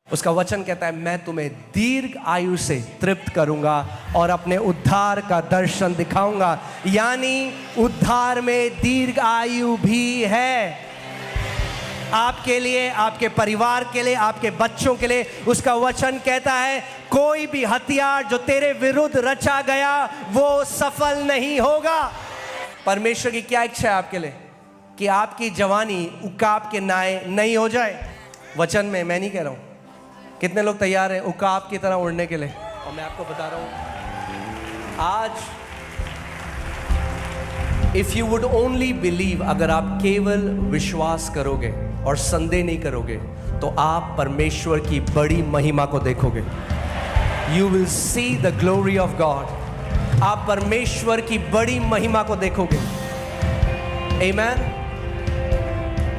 उसका वचन कहता है मैं तुम्हें दीर्घ आयु से तृप्त करूंगा और अपने उद्धार का दर्शन दिखाऊंगा। यानी उद्धार में दीर्घ आयु भी है आपके लिए, आपके परिवार के लिए, आपके बच्चों के लिए। उसका वचन कहता है कोई भी हथियार जो तेरे विरुद्ध रचा गया वो सफल नहीं होगा। परमेश्वर की क्या इच्छा है आपके लिए? कि आपकी जवानी उकाब के नाए नहीं हो जाए। वचन में, मैं नहीं कह रहा हूं। कितने लोग तैयार हैं उकाब की तरह उड़ने के लिए? और मैं आपको बता रहा हूं आज, if you would only believe, अगर आप केवल विश्वास करोगे और संदेह नहीं करोगे तो आप परमेश्वर की बड़ी महिमा को देखोगे। You will see the glory of God. आप परमेश्वर की बड़ी महिमा को देखोगे। आमीन।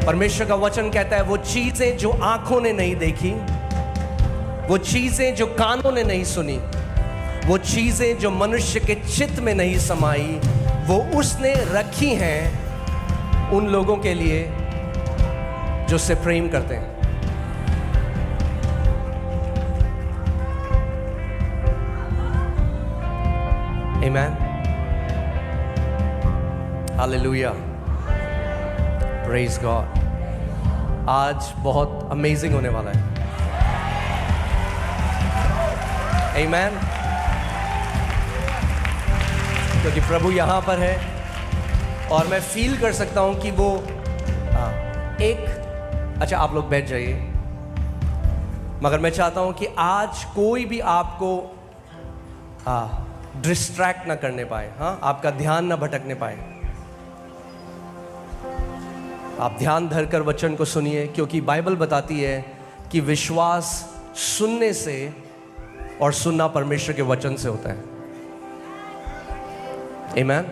परमेश्वर का वचन कहता है वो चीजें जो आंखों ने नहीं देखी, वो चीजें जो कानों ने नहीं सुनी, वो चीजें जो मनुष्य के चित्त में नहीं समाई, वो उसने रखी हैं उन लोगों के लिए जो उससे प्रेम करते हैं। आमीन। हालेलुया। Praise God. आज बहुत अमेजिंग होने वाला है। आमीन। क्योंकि प्रभु यहाँ पर है और मैं फील कर सकता हूँ कि वो अच्छा आप लोग बैठ जाइए, मगर मैं चाहता हूँ कि आज कोई भी आपको डिस्ट्रैक्ट ना करने पाए। आपका ध्यान ना भटकने पाए। आप ध्यान धरकर वचन को सुनिए, क्योंकि बाइबल बताती है कि विश्वास सुनने से और सुनना परमेश्वर के वचन से होता है। आमीन।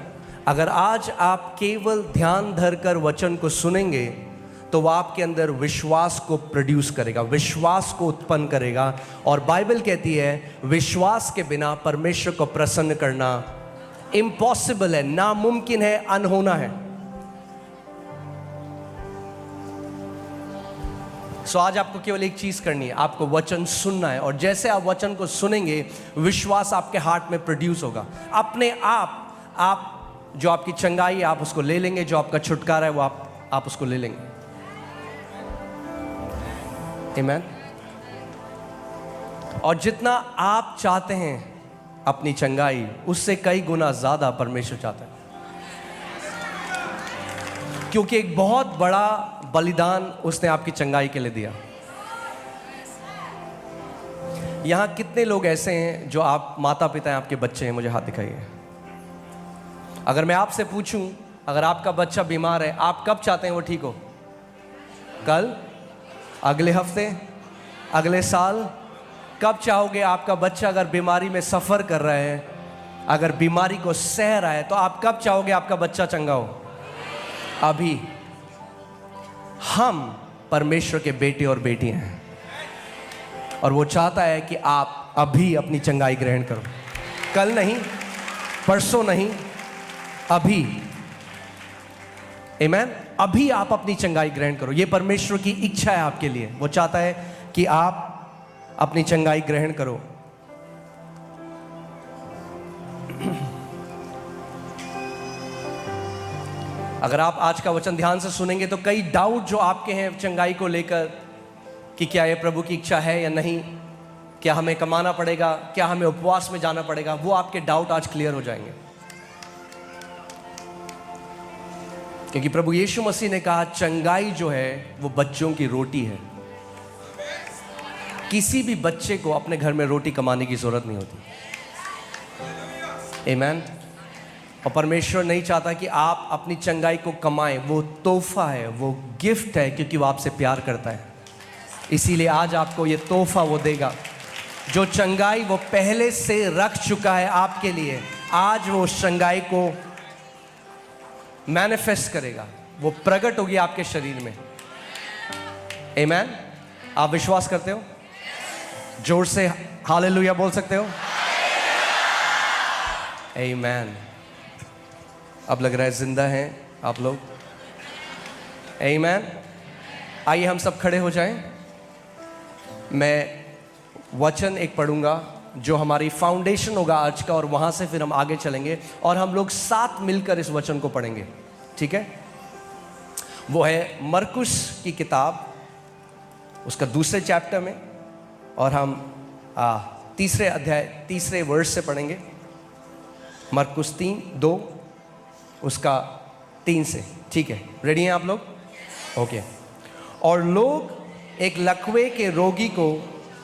अगर आज आप केवल ध्यान धरकर वचन को सुनेंगे तो वह आपके अंदर विश्वास को प्रोड्यूस करेगा, विश्वास को उत्पन्न करेगा। और बाइबल कहती है विश्वास के बिना परमेश्वर को प्रसन्न करना इम्पॉसिबल है, नामुमकिन है, अनहोना है। सो आज आपको केवल एक चीज करनी है, आपको वचन सुनना है। और जैसे आप वचन को सुनेंगे विश्वास आपके हार्ट में प्रोड्यूस होगा। अपने आप जो आपकी चंगाई है आप उसको ले लेंगे, जो आपका छुटकारा है वो आप उसको ले लेंगे। आमीन। और जितना आप चाहते हैं अपनी चंगाई, उससे कई गुना ज्यादा परमेश्वर चाहता है। क्योंकि एक बहुत बड़ा बलिदान उसने आपकी चंगाई के लिए दिया। यहां कितने लोग ऐसे हैं जो आप माता पिता हैं, आपके बच्चे हैं? मुझे हाथ दिखाइए। अगर मैं आपसे पूछूं, अगर आपका बच्चा बीमार है, आप कब चाहते हैं वो ठीक हो? कल, अगले हफ्ते, अगले साल? कब चाहोगे आपका बच्चा अगर बीमारी में सफर कर रहा है, अगर बीमारी को सह रहा है, तो आप कब चाहोगे आपका बच्चा चंगा हो? अभी। हम परमेश्वर के बेटे और बेटियां हैं और वो चाहता है कि आप अभी अपनी चंगाई ग्रहण करो। कल नहीं, परसों नहीं, अभी। आमीन। अभी आप अपनी चंगाई ग्रहण करो। ये परमेश्वर की इच्छा है आपके लिए। वो चाहता है कि आप अपनी चंगाई ग्रहण करो। अगर आप आज का वचन ध्यान से सुनेंगे तो कई डाउट जो आपके हैं चंगाई को लेकर, कि क्या ये प्रभु की इच्छा है या नहीं, क्या हमें कमाना पड़ेगा, क्या हमें उपवास में जाना पड़ेगा, वो आपके डाउट आज क्लियर हो जाएंगे। क्योंकि प्रभु यीशु मसीह ने कहा चंगाई जो है वो बच्चों की रोटी है। किसी भी बच्चे को अपने घर में रोटी कमाने की जरूरत नहीं होती। आमीन। और परमेश्वर नहीं चाहता कि आप अपनी चंगाई को कमाएं। वो तोहफा है, वो गिफ्ट है, क्योंकि वो आपसे प्यार करता है। इसीलिए आज आपको ये तोहफा वो देगा। जो चंगाई वो पहले से रख चुका है आपके लिए, आज वो उस चंगाई को मैनिफेस्ट करेगा, वो प्रकट होगी आपके शरीर में। आमीन। आप विश्वास करते हो? जोर से हालेलुया बोल सकते हो? आमीन। अब लग रहा है जिंदा हैं आप लोग। आमीन। आइए हम सब खड़े हो जाएं। मैं वचन एक पढ़ूंगा जो हमारी फाउंडेशन होगा आज का, और वहाँ से फिर हम आगे चलेंगे और हम लोग साथ मिलकर इस वचन को पढ़ेंगे, ठीक है? वो है मरकुस की किताब, उसका 2 चैप्टर में, और हम 3 अध्याय 3 वर्स से पढ़ेंगे। मरकुस 3:2 उसका 3 से, ठीक है? रेडी हैं आप लोग? ओके। और लोग एक लकवे के रोगी को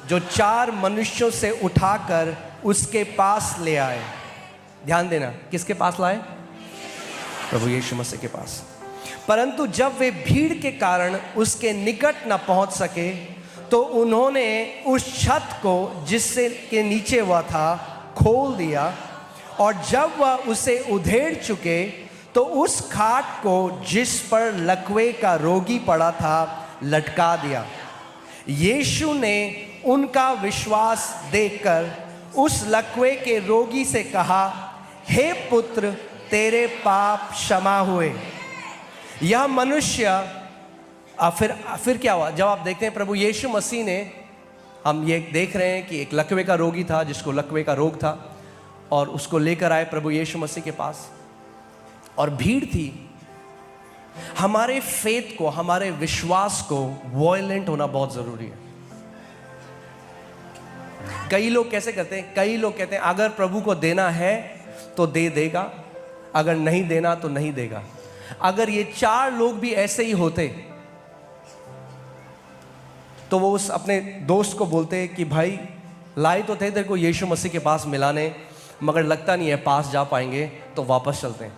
जो 4 मनुष्यों से उठाकर उसके पास ले आए। ध्यान देना, किसके पास लाए? प्रभु यीशु मसीह के पास। परंतु जब वे भीड़ के कारण उसके निकट न पहुंच सके तो उन्होंने उस छत को जिससे के नीचे वह था खोल दिया, और जब वह उसे उधेड़ चुके तो उस खाट को जिस पर लकवे का रोगी पड़ा था लटका दिया। यीशु ने उनका विश्वास देखकर उस लकवे के रोगी से कहा, हे पुत्र, तेरे पाप क्षमा हुए। यह मनुष्य फिर क्या हुआ? जब आप देखते हैं प्रभु यीशु मसीह ने, हम ये देख रहे हैं कि एक लकवे का रोगी था जिसको लकवे का रोग था, और उसको लेकर आए प्रभु यीशु मसीह के पास, और भीड़ थी। हमारे फेथ को, हमारे विश्वास को वॉयलेंट होना बहुत जरूरी है। कई लोग कैसे करते हैं? कई लोग कहते हैं अगर प्रभु को देना है तो दे देगा, अगर नहीं देना तो नहीं देगा। अगर ये 4 लोग भी ऐसे ही होते तो वो उस अपने दोस्त को बोलते कि भाई लाए तो थे तेरे को यीशु मसीह के पास मिलाने, मगर लगता नहीं है पास जा पाएंगे, तो वापस चलते हैं।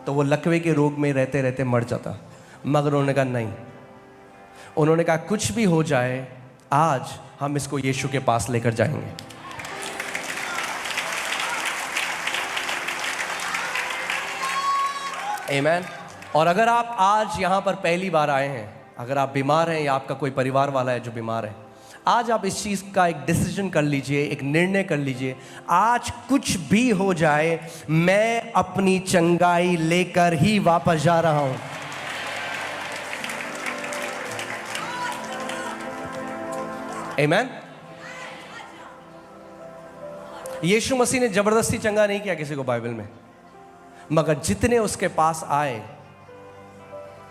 तो वो लकवे के रोग में रहते रहते मर जाता। मगर उन्होंने कहा नहीं, उन्होंने कहा कुछ भी हो जाए आज हम इसको यीशु के पास लेकर जाएंगे। आमीन। और अगर आप आज यहाँ पर पहली बार आए हैं, अगर आप बीमार हैं या आपका कोई परिवार वाला है जो बीमार है, आज आप इस चीज़ का एक डिसीजन कर लीजिए, एक निर्णय कर लीजिए, आज कुछ भी हो जाए मैं अपनी चंगाई लेकर ही वापस जा रहा हूं। आमीन। यीशु मसीह ने जबरदस्ती चंगा नहीं किया किसी को बाइबल में, मगर जितने उसके पास आए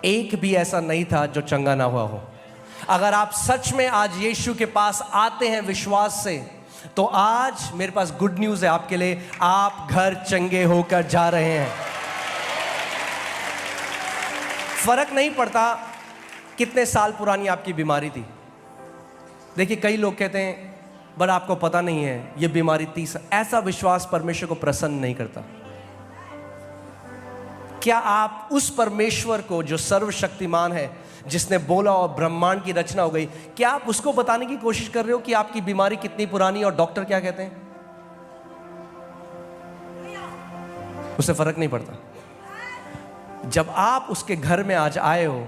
एक भी ऐसा नहीं था जो चंगा ना हुआ हो। अगर आप सच में आज यीशु के पास आते हैं विश्वास से, तो आज मेरे पास गुड न्यूज़ है आपके लिए, आप घर चंगे होकर जा रहे हैं। फर्क नहीं पड़ता कितने साल पुरानी आपकी बीमारी थी। देखिए कई लोग कहते हैं बट आपको पता नहीं है ये बीमारी 30। ऐसा विश्वास परमेश्वर को प्रसन्न नहीं करता। क्या आप उस परमेश्वर को जो सर्वशक्तिमान है, जिसने बोला और ब्रह्मांड की रचना हो गई, क्या आप उसको बताने की कोशिश कर रहे हो कि आपकी बीमारी कितनी पुरानी है और डॉक्टर क्या कहते हैं? उससे फर्क नहीं पड़ता। जब आप उसके घर में आज आए हो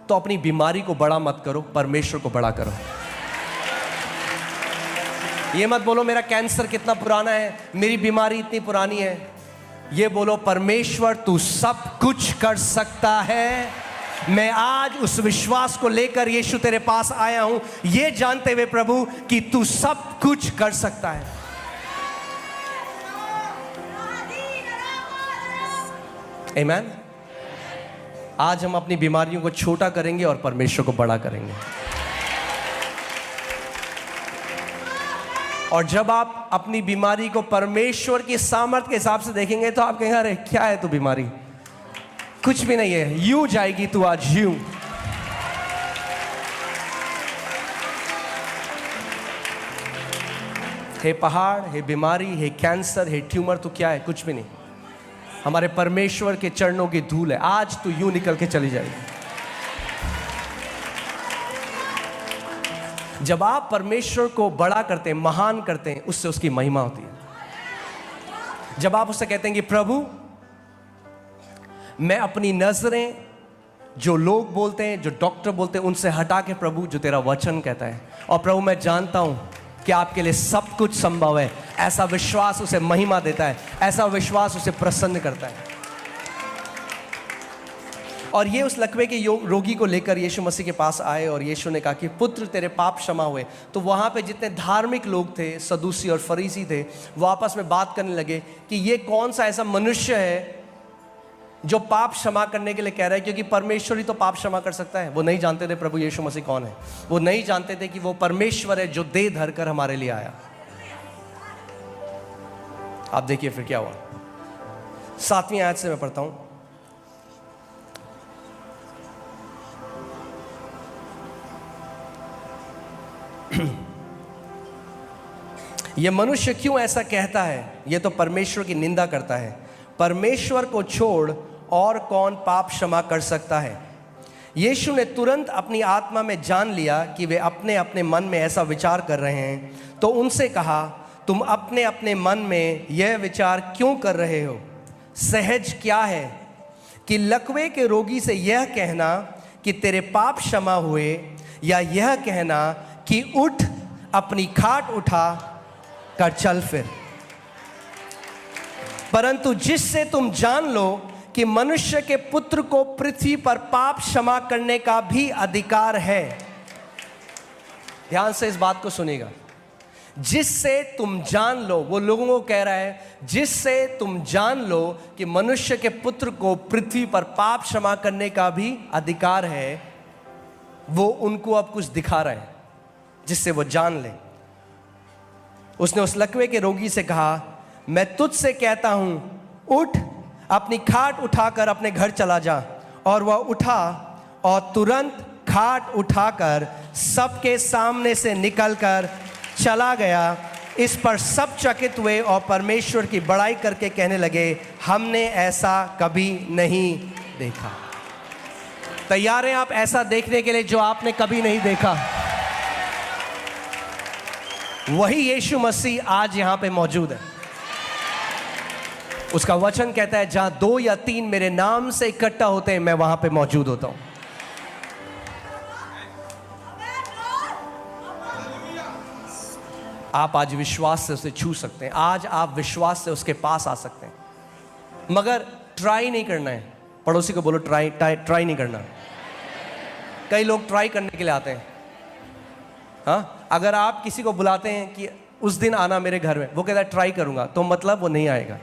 तो अपनी बीमारी को बड़ा मत करो, परमेश्वर को बड़ा करो। ये मत बोलो मेरा कैंसर कितना पुराना है, मेरी बीमारी इतनी पुरानी है। ये बोलो परमेश्वर तू सब कुछ कर सकता है। मैं आज उस विश्वास को लेकर यीशु तेरे पास आया हूं, ये जानते हुए प्रभु कि तू सब कुछ कर सकता है। आमीन। आज हम अपनी बीमारियों को छोटा करेंगे और परमेश्वर को बड़ा करेंगे। और जब आप अपनी बीमारी को परमेश्वर की सामर्थ के हिसाब से देखेंगे तो आप कहेंगे अरे क्या है तू बीमारी, कुछ भी नहीं है, यूं जाएगी तू आज यूं। हे पहाड़, हे बीमारी, हे कैंसर, हे ट्यूमर, तू क्या है? कुछ भी नहीं। हमारे परमेश्वर के चरणों की धूल है। आज तू यूं निकल के चली जाएगी। जब आप परमेश्वर को बड़ा करते हैं, महान करते हैं, उससे उसकी महिमा होती है। जब आप उससे कहते हैं कि प्रभु मैं अपनी नजरें जो लोग बोलते हैं, जो डॉक्टर बोलते हैं, उनसे हटा के प्रभु जो तेरा वचन कहता है, और प्रभु मैं जानता हूं कि आपके लिए सब कुछ संभव है, ऐसा विश्वास उसे महिमा देता है, ऐसा विश्वास उसे प्रसन्न करता है। और ये उस लकवे के रोगी को लेकर यीशु मसीह के पास आए और यीशु ने कहा कि पुत्र तेरे पाप क्षमा हुए। तो वहाँ पे जितने धार्मिक लोग थे, सदूसी और फरीसी थे, वो आपस में बात करने लगे कि ये कौन सा ऐसा मनुष्य है जो पाप क्षमा करने के लिए कह रहा है, क्योंकि परमेश्वर ही तो पाप क्षमा कर सकता है। वो नहीं जानते थे प्रभु यीशु मसीह कौन है, वो नहीं जानते थे कि वो परमेश्वर है जो देह धर कर हमारे लिए आया। आप देखिए फिर क्या हुआ। 7वीं आयत से मैं पढ़ता हूं। यह मनुष्य क्यों ऐसा कहता है? यह तो परमेश्वर की निंदा करता है। परमेश्वर को छोड़ और कौन पाप क्षमा कर सकता है? यीशु ने तुरंत अपनी आत्मा में जान लिया कि वे अपने अपने मन में ऐसा विचार कर रहे हैं, तो उनसे कहा, तुम अपने अपने मन में यह विचार क्यों कर रहे हो? सहज क्या है कि लकवे के रोगी से यह कहना कि तेरे पाप क्षमा हुए, या यह कहना कि उठ अपनी खाट उठा कर चल फिर? परंतु जिससे तुम जान लो कि मनुष्य के पुत्र को पृथ्वी पर पाप क्षमा करने का भी अधिकार है। ध्यान से इस बात को सुनिएगा। जिससे तुम जान लो, वो लोगों को कह रहा है, जिससे तुम जान लो कि मनुष्य के पुत्र को पृथ्वी पर पाप क्षमा करने का भी अधिकार है। वो उनको अब कुछ दिखा रहा है जिससे वो जान ले। उसने उस लकवे के रोगी से कहा, मैं तुझसे कहता हूं, उठ अपनी खाट उठाकर अपने घर चला जा। और वह उठा और तुरंत खाट उठाकर सबके सामने से निकलकर चला गया। इस पर सब चकित हुए और परमेश्वर की बड़ाई करके कहने लगे, हमने ऐसा कभी नहीं देखा। तैयार हैं आप ऐसा देखने के लिए जो आपने कभी नहीं देखा? वही यीशु मसीह आज यहां पे मौजूद है। उसका वचन कहता है, जहां 2 या 3 मेरे नाम से इकट्ठा होते हैं, मैं वहां पे मौजूद होता हूं। आप आज विश्वास से उसे छू सकते हैं। आज आप विश्वास से उसके पास आ सकते हैं, मगर ट्राई नहीं करना है। पड़ोसी को बोलो, ट्राई नहीं करना। कई लोग ट्राई करने के लिए आते हैं। हाँ, अगर आप किसी को बुलाते हैं कि उस दिन आना मेरे घर में, वो कहता है ट्राई करूंगा, तो मतलब वो नहीं आएगा।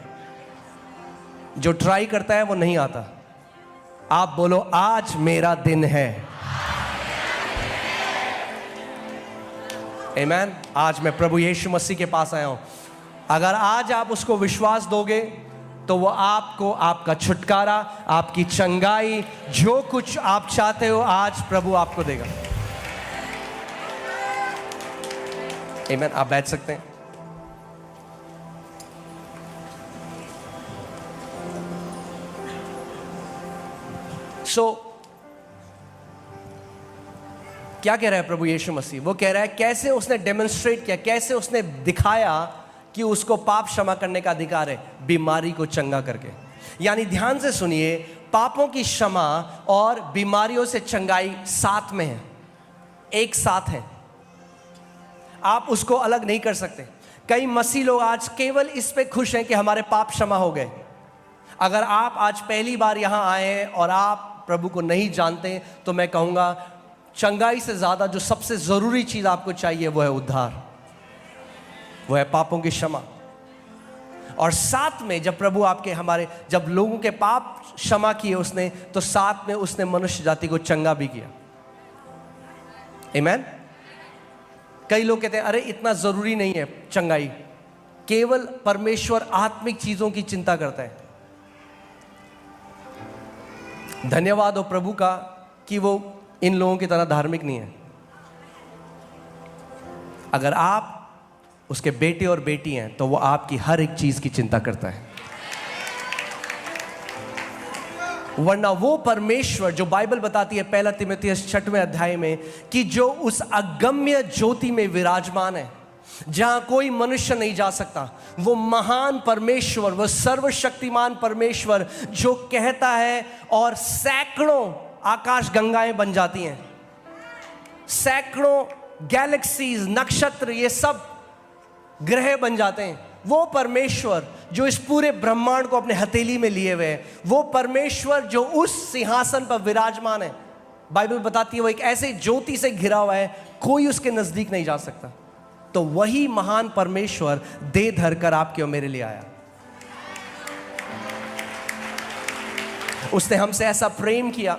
जो ट्राई करता है वो नहीं आता। आप बोलो, आज मेरा दिन है। आमीन। आज मैं प्रभु यीशु मसीह के पास आया हूं। अगर आज आप उसको विश्वास दोगे तो वो आपको आपका छुटकारा, आपकी चंगाई, जो कुछ आप चाहते हो, आज प्रभु आपको देगा। आमीन। आप बैठ सकते हैं। क्या कह रहा है प्रभु यीशु मसीह? वो कह रहा है कैसे उसने डेमोन्स्ट्रेट किया, कैसे उसने दिखाया कि उसको पाप क्षमा करने का अधिकार है, बीमारी को चंगा करके। यानी ध्यान से सुनिए, पापों की क्षमा और बीमारियों से चंगाई साथ में है, एक साथ है। आप उसको अलग नहीं कर सकते। कई मसीह लोग आज केवल इस पे खुश हैं कि हमारे पाप क्षमा हो गए। अगर आप आज पहली बार यहां आए हैं और आप प्रभु को नहीं जानते, तो मैं कहूंगा चंगाई से ज्यादा जो सबसे जरूरी चीज आपको चाहिए वो है उद्धार, वो है पापों की क्षमा। और साथ में जब प्रभु जब लोगों के पाप क्षमा किए उसने, तो साथ में उसने मनुष्य जाति को चंगा भी किया। आमीन। कई लोग कहते हैं अरे इतना जरूरी नहीं है चंगाई, केवल परमेश्वर आत्मिक चीजों की चिंता करता है। धन्यवाद हो प्रभु का कि वो इन लोगों की तरह धार्मिक नहीं है। अगर आप उसके बेटे और बेटी हैं तो वो आपकी हर एक चीज की चिंता करता है। वरना वो परमेश्वर जो बाइबल बताती है 1 तीमुथियुस 6वें अध्याय में कि जो उस अगम्य ज्योति में विराजमान है, जहां कोई मनुष्य नहीं जा सकता, वो महान परमेश्वर, वो सर्वशक्तिमान परमेश्वर जो कहता है और सैकड़ों आकाश गंगाएं बन जाती हैं, सैकड़ों गैलेक्सीज, नक्षत्र, ये सब ग्रह बन जाते हैं। वो परमेश्वर जो इस पूरे ब्रह्मांड को अपने हथेली में लिए हुए है, वो परमेश्वर जो उस सिंहासन पर विराजमान है, बाइबल बताती है वो एक ऐसे ज्योति से घिरा हुआ है, कोई उसके नजदीक नहीं जा सकता। तो वही महान परमेश्वर देह धरकर आपके और मेरे लिए आया। उसने हमसे ऐसा प्रेम किया।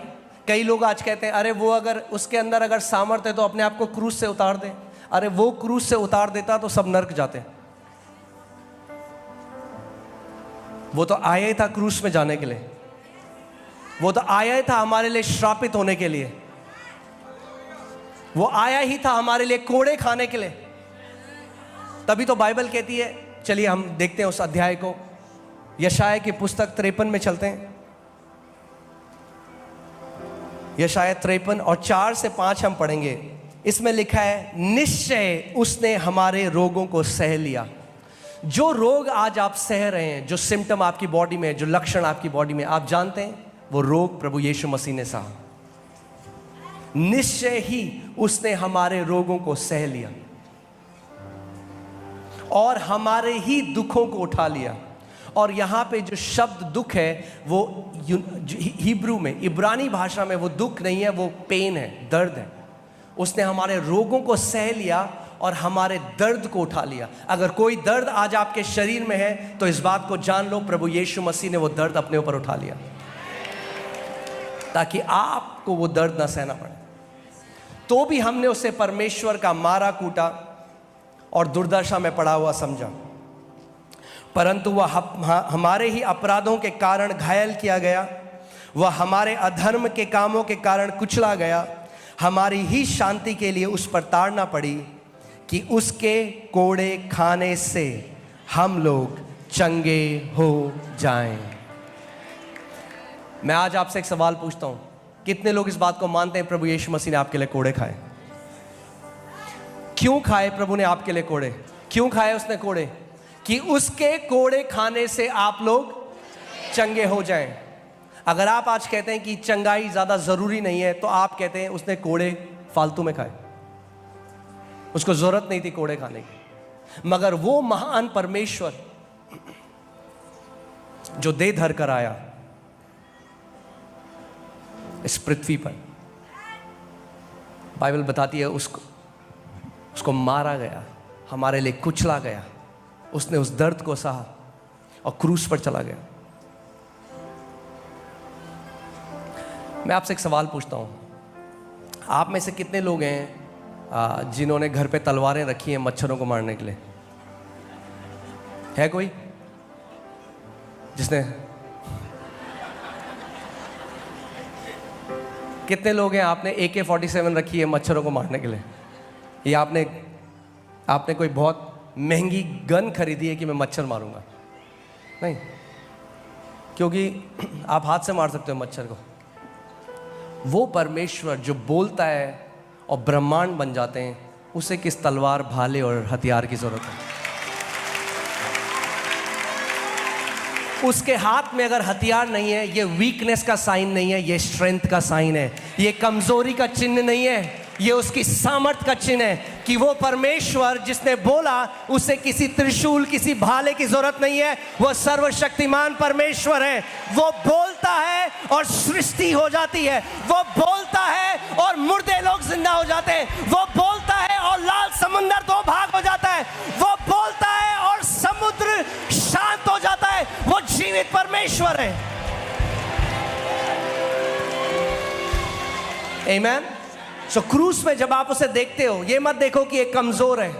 कई लोग आज कहते हैं, अरे वो अगर उसके अंदर अगर सामर्थ्य है तो अपने आप को क्रूस से उतार दे। अरे वो क्रूस से उतार देता तो सब नर्क जाते। वो तो आया ही था क्रूस में जाने के लिए, वो तो आया ही था हमारे लिए श्रापित होने के लिए, वो आया ही था हमारे लिए कोड़े खाने के लिए। तभी तो बाइबल कहती है, चलिए हम देखते हैं उस अध्याय को, यशाया की पुस्तक 53 में चलते हैं। यशाया 53 और 4 से 5 हम पढ़ेंगे। इसमें लिखा है, निश्चय उसने हमारे रोगों को सह लिया। जो रोग आज आप सह रहे हैं, जो सिम्टम आपकी बॉडी में, जो लक्षण आपकी बॉडी में, आप जानते हैं वो रोग प्रभु यीशु मसीह ने सहा। निश्चय ही उसने हमारे रोगों को सह लिया और हमारे ही दुखों को उठा लिया। और यहां पे जो शब्द दुख है वो हिब्रू में, इब्रानी भाषा में वो दुख नहीं है, वो पेन है, दर्द है। उसने हमारे रोगों को सह लिया और हमारे दर्द को उठा लिया। अगर कोई दर्द आज आपके शरीर में है तो इस बात को जान लो, प्रभु यीशु मसीह ने वो दर्द अपने ऊपर उठा लिया ताकि आपको वो दर्द ना सहना पड़े। तो भी हमने उसे परमेश्वर का मारा कूटा और दुर्दशा में पड़ा हुआ समझा, परंतु वह हमारे ही अपराधों के कारण घायल किया गया, वह हमारे अधर्म के कामों के कारण कुचला गया, हमारी ही शांति के लिए उस पर ताड़ना पड़ी कि उसके कोड़े खाने से हम लोग चंगे हो जाएं। मैं आज आपसे एक सवाल पूछता हूं, कितने लोग इस बात को मानते हैं प्रभु यीशु मसीह ने आपके लिए कोड़े खाए? क्यों खाए प्रभु ने आपके लिए कोड़े? क्यों खाए उसने कोड़े? कि उसके कोड़े खाने से आप लोग चंगे हो जाएं। अगर आप आज कहते हैं कि चंगाई ज्यादा जरूरी नहीं है, तो आप कहते हैं उसने कोड़े फालतू में खाए, उसको जरूरत नहीं थी कोड़े खाने की। मगर वो महान परमेश्वर जो देह धर कर आया इस पृथ्वी पर, बाइबल बताती है उसको मारा गया, हमारे लिए कुचला गया, उसने उस दर्द को सहा और क्रूस पर चला गया। मैं आपसे एक सवाल पूछता हूं, आप में से कितने लोग हैं जिन्होंने घर पे तलवारें रखी हैं मच्छरों को मारने के लिए? है कोई जिसने? कितने लोग हैं आपने AK-47 रखी है मच्छरों को मारने के लिए? या आपने कोई बहुत महंगी गन खरीदी है कि मैं मच्छर मारूंगा? नहीं, क्योंकि आप हाथ से मार सकते हो मच्छर को। वो परमेश्वर जो बोलता है और ब्रह्मांड बन जाते हैं, उसे किस तलवार, भाले और हथियार की जरूरत है? उसके हाथ में अगर हथियार नहीं है, ये वीकनेस का साइन नहीं है, ये स्ट्रेंथ का साइन है। ये कमजोरी का चिन्ह नहीं है, ये उसकी सामर्थ का चिन्ह है कि वो परमेश्वर जिसने बोला उसे किसी त्रिशूल, किसी भाले की जरूरत नहीं है। वो सर्वशक्तिमान परमेश्वर है। वो बोलता है और सृष्टि हो जाती है। वो बोलता है और मुर्दे लोग जिंदा हो जाते हैं। वो बोलता है और लाल समुद्र दो भाग हो जाता है। वो बोलता है और समुद्र शांत हो जाता है। वो जीवित परमेश्वर है। आमीन। सो क्रूस में जब आप उसे देखते हो, ये मत देखो कि एक कमजोर है।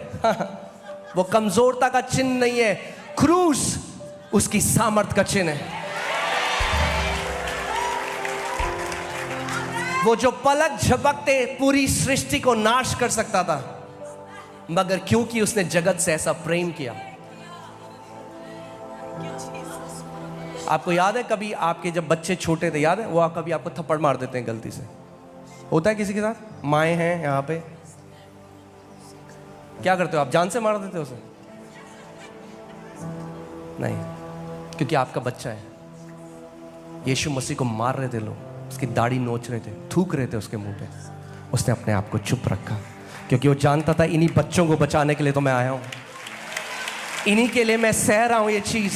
वो कमजोरता का चिन्ह नहीं है, क्रूस उसकी सामर्थ का चिन्ह है। वो जो पलक झपकते पूरी सृष्टि को नाश कर सकता था, मगर क्योंकि उसने जगत से ऐसा प्रेम किया। आपको याद है कभी आपके जब बच्चे छोटे थे, याद है वो कभी आपको थप्पड़ मार देते हैं गलती से? होता है किसी के साथ? माएँ हैं यहाँ पे, क्या करते हो आप? जान से मार देते हो उसे? नहीं, क्योंकि आपका बच्चा है। यीशु मसीह को मार रहे थे लोग, उसकी दाढ़ी नोच रहे थे, थूक रहे थे उसके मुंह पे, उसने अपने आप को चुप रखा, क्योंकि वो जानता था इन्हीं बच्चों को बचाने के लिए तो मैं आया हूं। इन्हीं के लिए मैं सह रहा हूं ये चीज।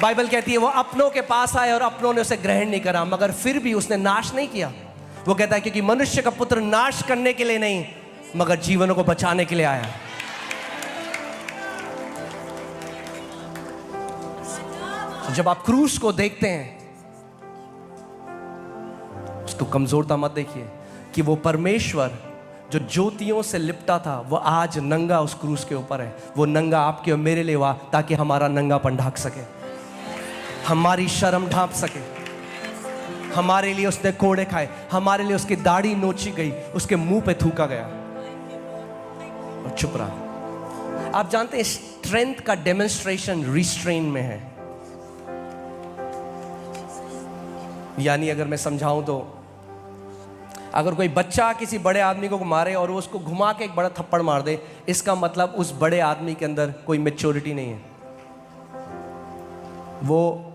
बाइबल कहती है वो अपनों के पास आए और अपनों ने उसे ग्रहण नहीं करा, मगर फिर भी उसने नाश नहीं किया। वो कहता है क्योंकि मनुष्य का पुत्र नाश करने के लिए नहीं मगर जीवनों को बचाने के लिए आया। जब आप क्रूस को देखते हैं उसको कमजोरता मत देखिए कि वो परमेश्वर जो ज्योतियों से लिपटा था वो आज नंगा उस क्रूस के ऊपर है। वो नंगा आपके और मेरे लिए हुआ ताकि हमारा नंगापन ढक सके, हमारी शर्म ढांप सके। हमारे लिए उसने कोड़े खाए, हमारे लिए उसकी दाढ़ी नोची गई, उसके मुंह पे थूका गया और चुप रहा। आप जानते हैं स्ट्रेंथ का डेमोन्स्ट्रेशन रिस्ट्रेन में है। यानी अगर मैं समझाऊं तो अगर कोई बच्चा किसी बड़े आदमी को मारे और वो उसको घुमा के एक बड़ा थप्पड़ मार दे, इसका मतलब उस बड़े आदमी के अंदर कोई मैच्योरिटी नहीं है। वो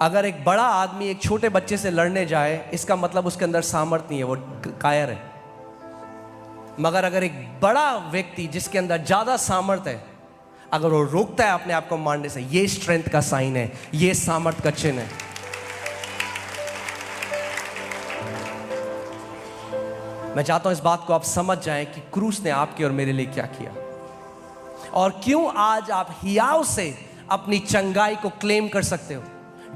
अगर एक बड़ा आदमी एक छोटे बच्चे से लड़ने जाए, इसका मतलब उसके अंदर सामर्थ्य नहीं है, वो कायर है। मगर अगर एक बड़ा व्यक्ति जिसके अंदर ज्यादा सामर्थ्य है, अगर वो रोकता है अपने आप को मारने से, ये स्ट्रेंथ का साइन है, ये सामर्थ्य का चिन्ह है। मैं चाहता हूं इस बात को आप समझ जाएं कि क्रूस ने आपके और मेरे लिए क्या किया और क्यों आज आप हियाव से अपनी चंगाई को क्लेम कर सकते हो,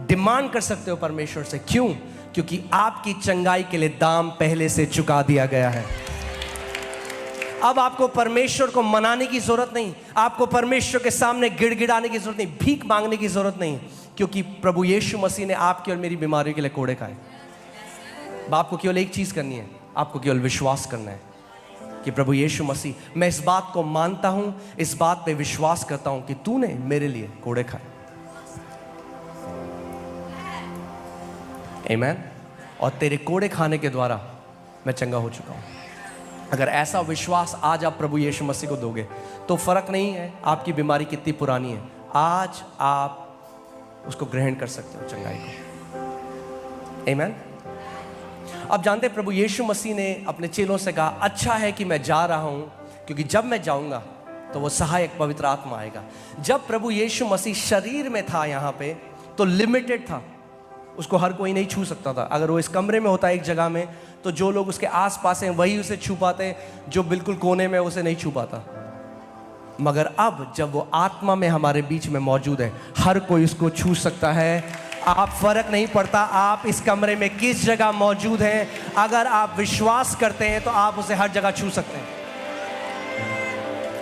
डिमांड कर सकते हो परमेश्वर से। क्यों? क्योंकि आपकी चंगाई के लिए दाम पहले से चुका दिया गया है। अब आपको परमेश्वर को मनाने की जरूरत नहीं, आपको परमेश्वर के सामने गिड़गिड़ाने की जरूरत नहीं, भीख मांगने की जरूरत नहीं, क्योंकि प्रभु यीशु मसीह ने आपकी और मेरी बीमारियों के लिए कोड़े खाए। आपको केवल एक चीज करनी है, आपको केवल विश्वास करना है कि प्रभु यीशु मसीह, मैं इस बात को मानता हूं, इस बात पे विश्वास करता हूं कि तूने मेरे लिए कोड़े खाए। आमीन। और तेरे कोड़े खाने के द्वारा मैं चंगा हो चुका हूं। अगर ऐसा विश्वास आज आप प्रभु यीशु मसीह को दोगे तो फर्क नहीं है आपकी बीमारी कितनी पुरानी है, आज आप उसको ग्रहण कर सकते हो, चंगाई को। आमीन। अब जानते हैं प्रभु यीशु मसीह ने अपने चेलों से कहा, अच्छा है कि मैं जा रहा हूं, क्योंकि जब मैं जाऊंगा तो वो सहायक पवित्र आत्मा आएगा। जब प्रभु यीशु मसीह शरीर में था यहाँ पे तो लिमिटेड था, उसको हर कोई नहीं छू सकता था। अगर वो इस कमरे में होता एक जगह में तो जो लोग उसके आसपास हैं वही उसे छू पाते, जो बिल्कुल कोने में उसे नहीं छू पाता। मगर अब जब वो आत्मा में हमारे बीच में मौजूद है, हर कोई उसको छू सकता है। आप फर्क नहीं पड़ता आप इस कमरे में किस जगह मौजूद हैं, अगर आप विश्वास करते हैं तो आप उसे हर जगह छू सकते हैं।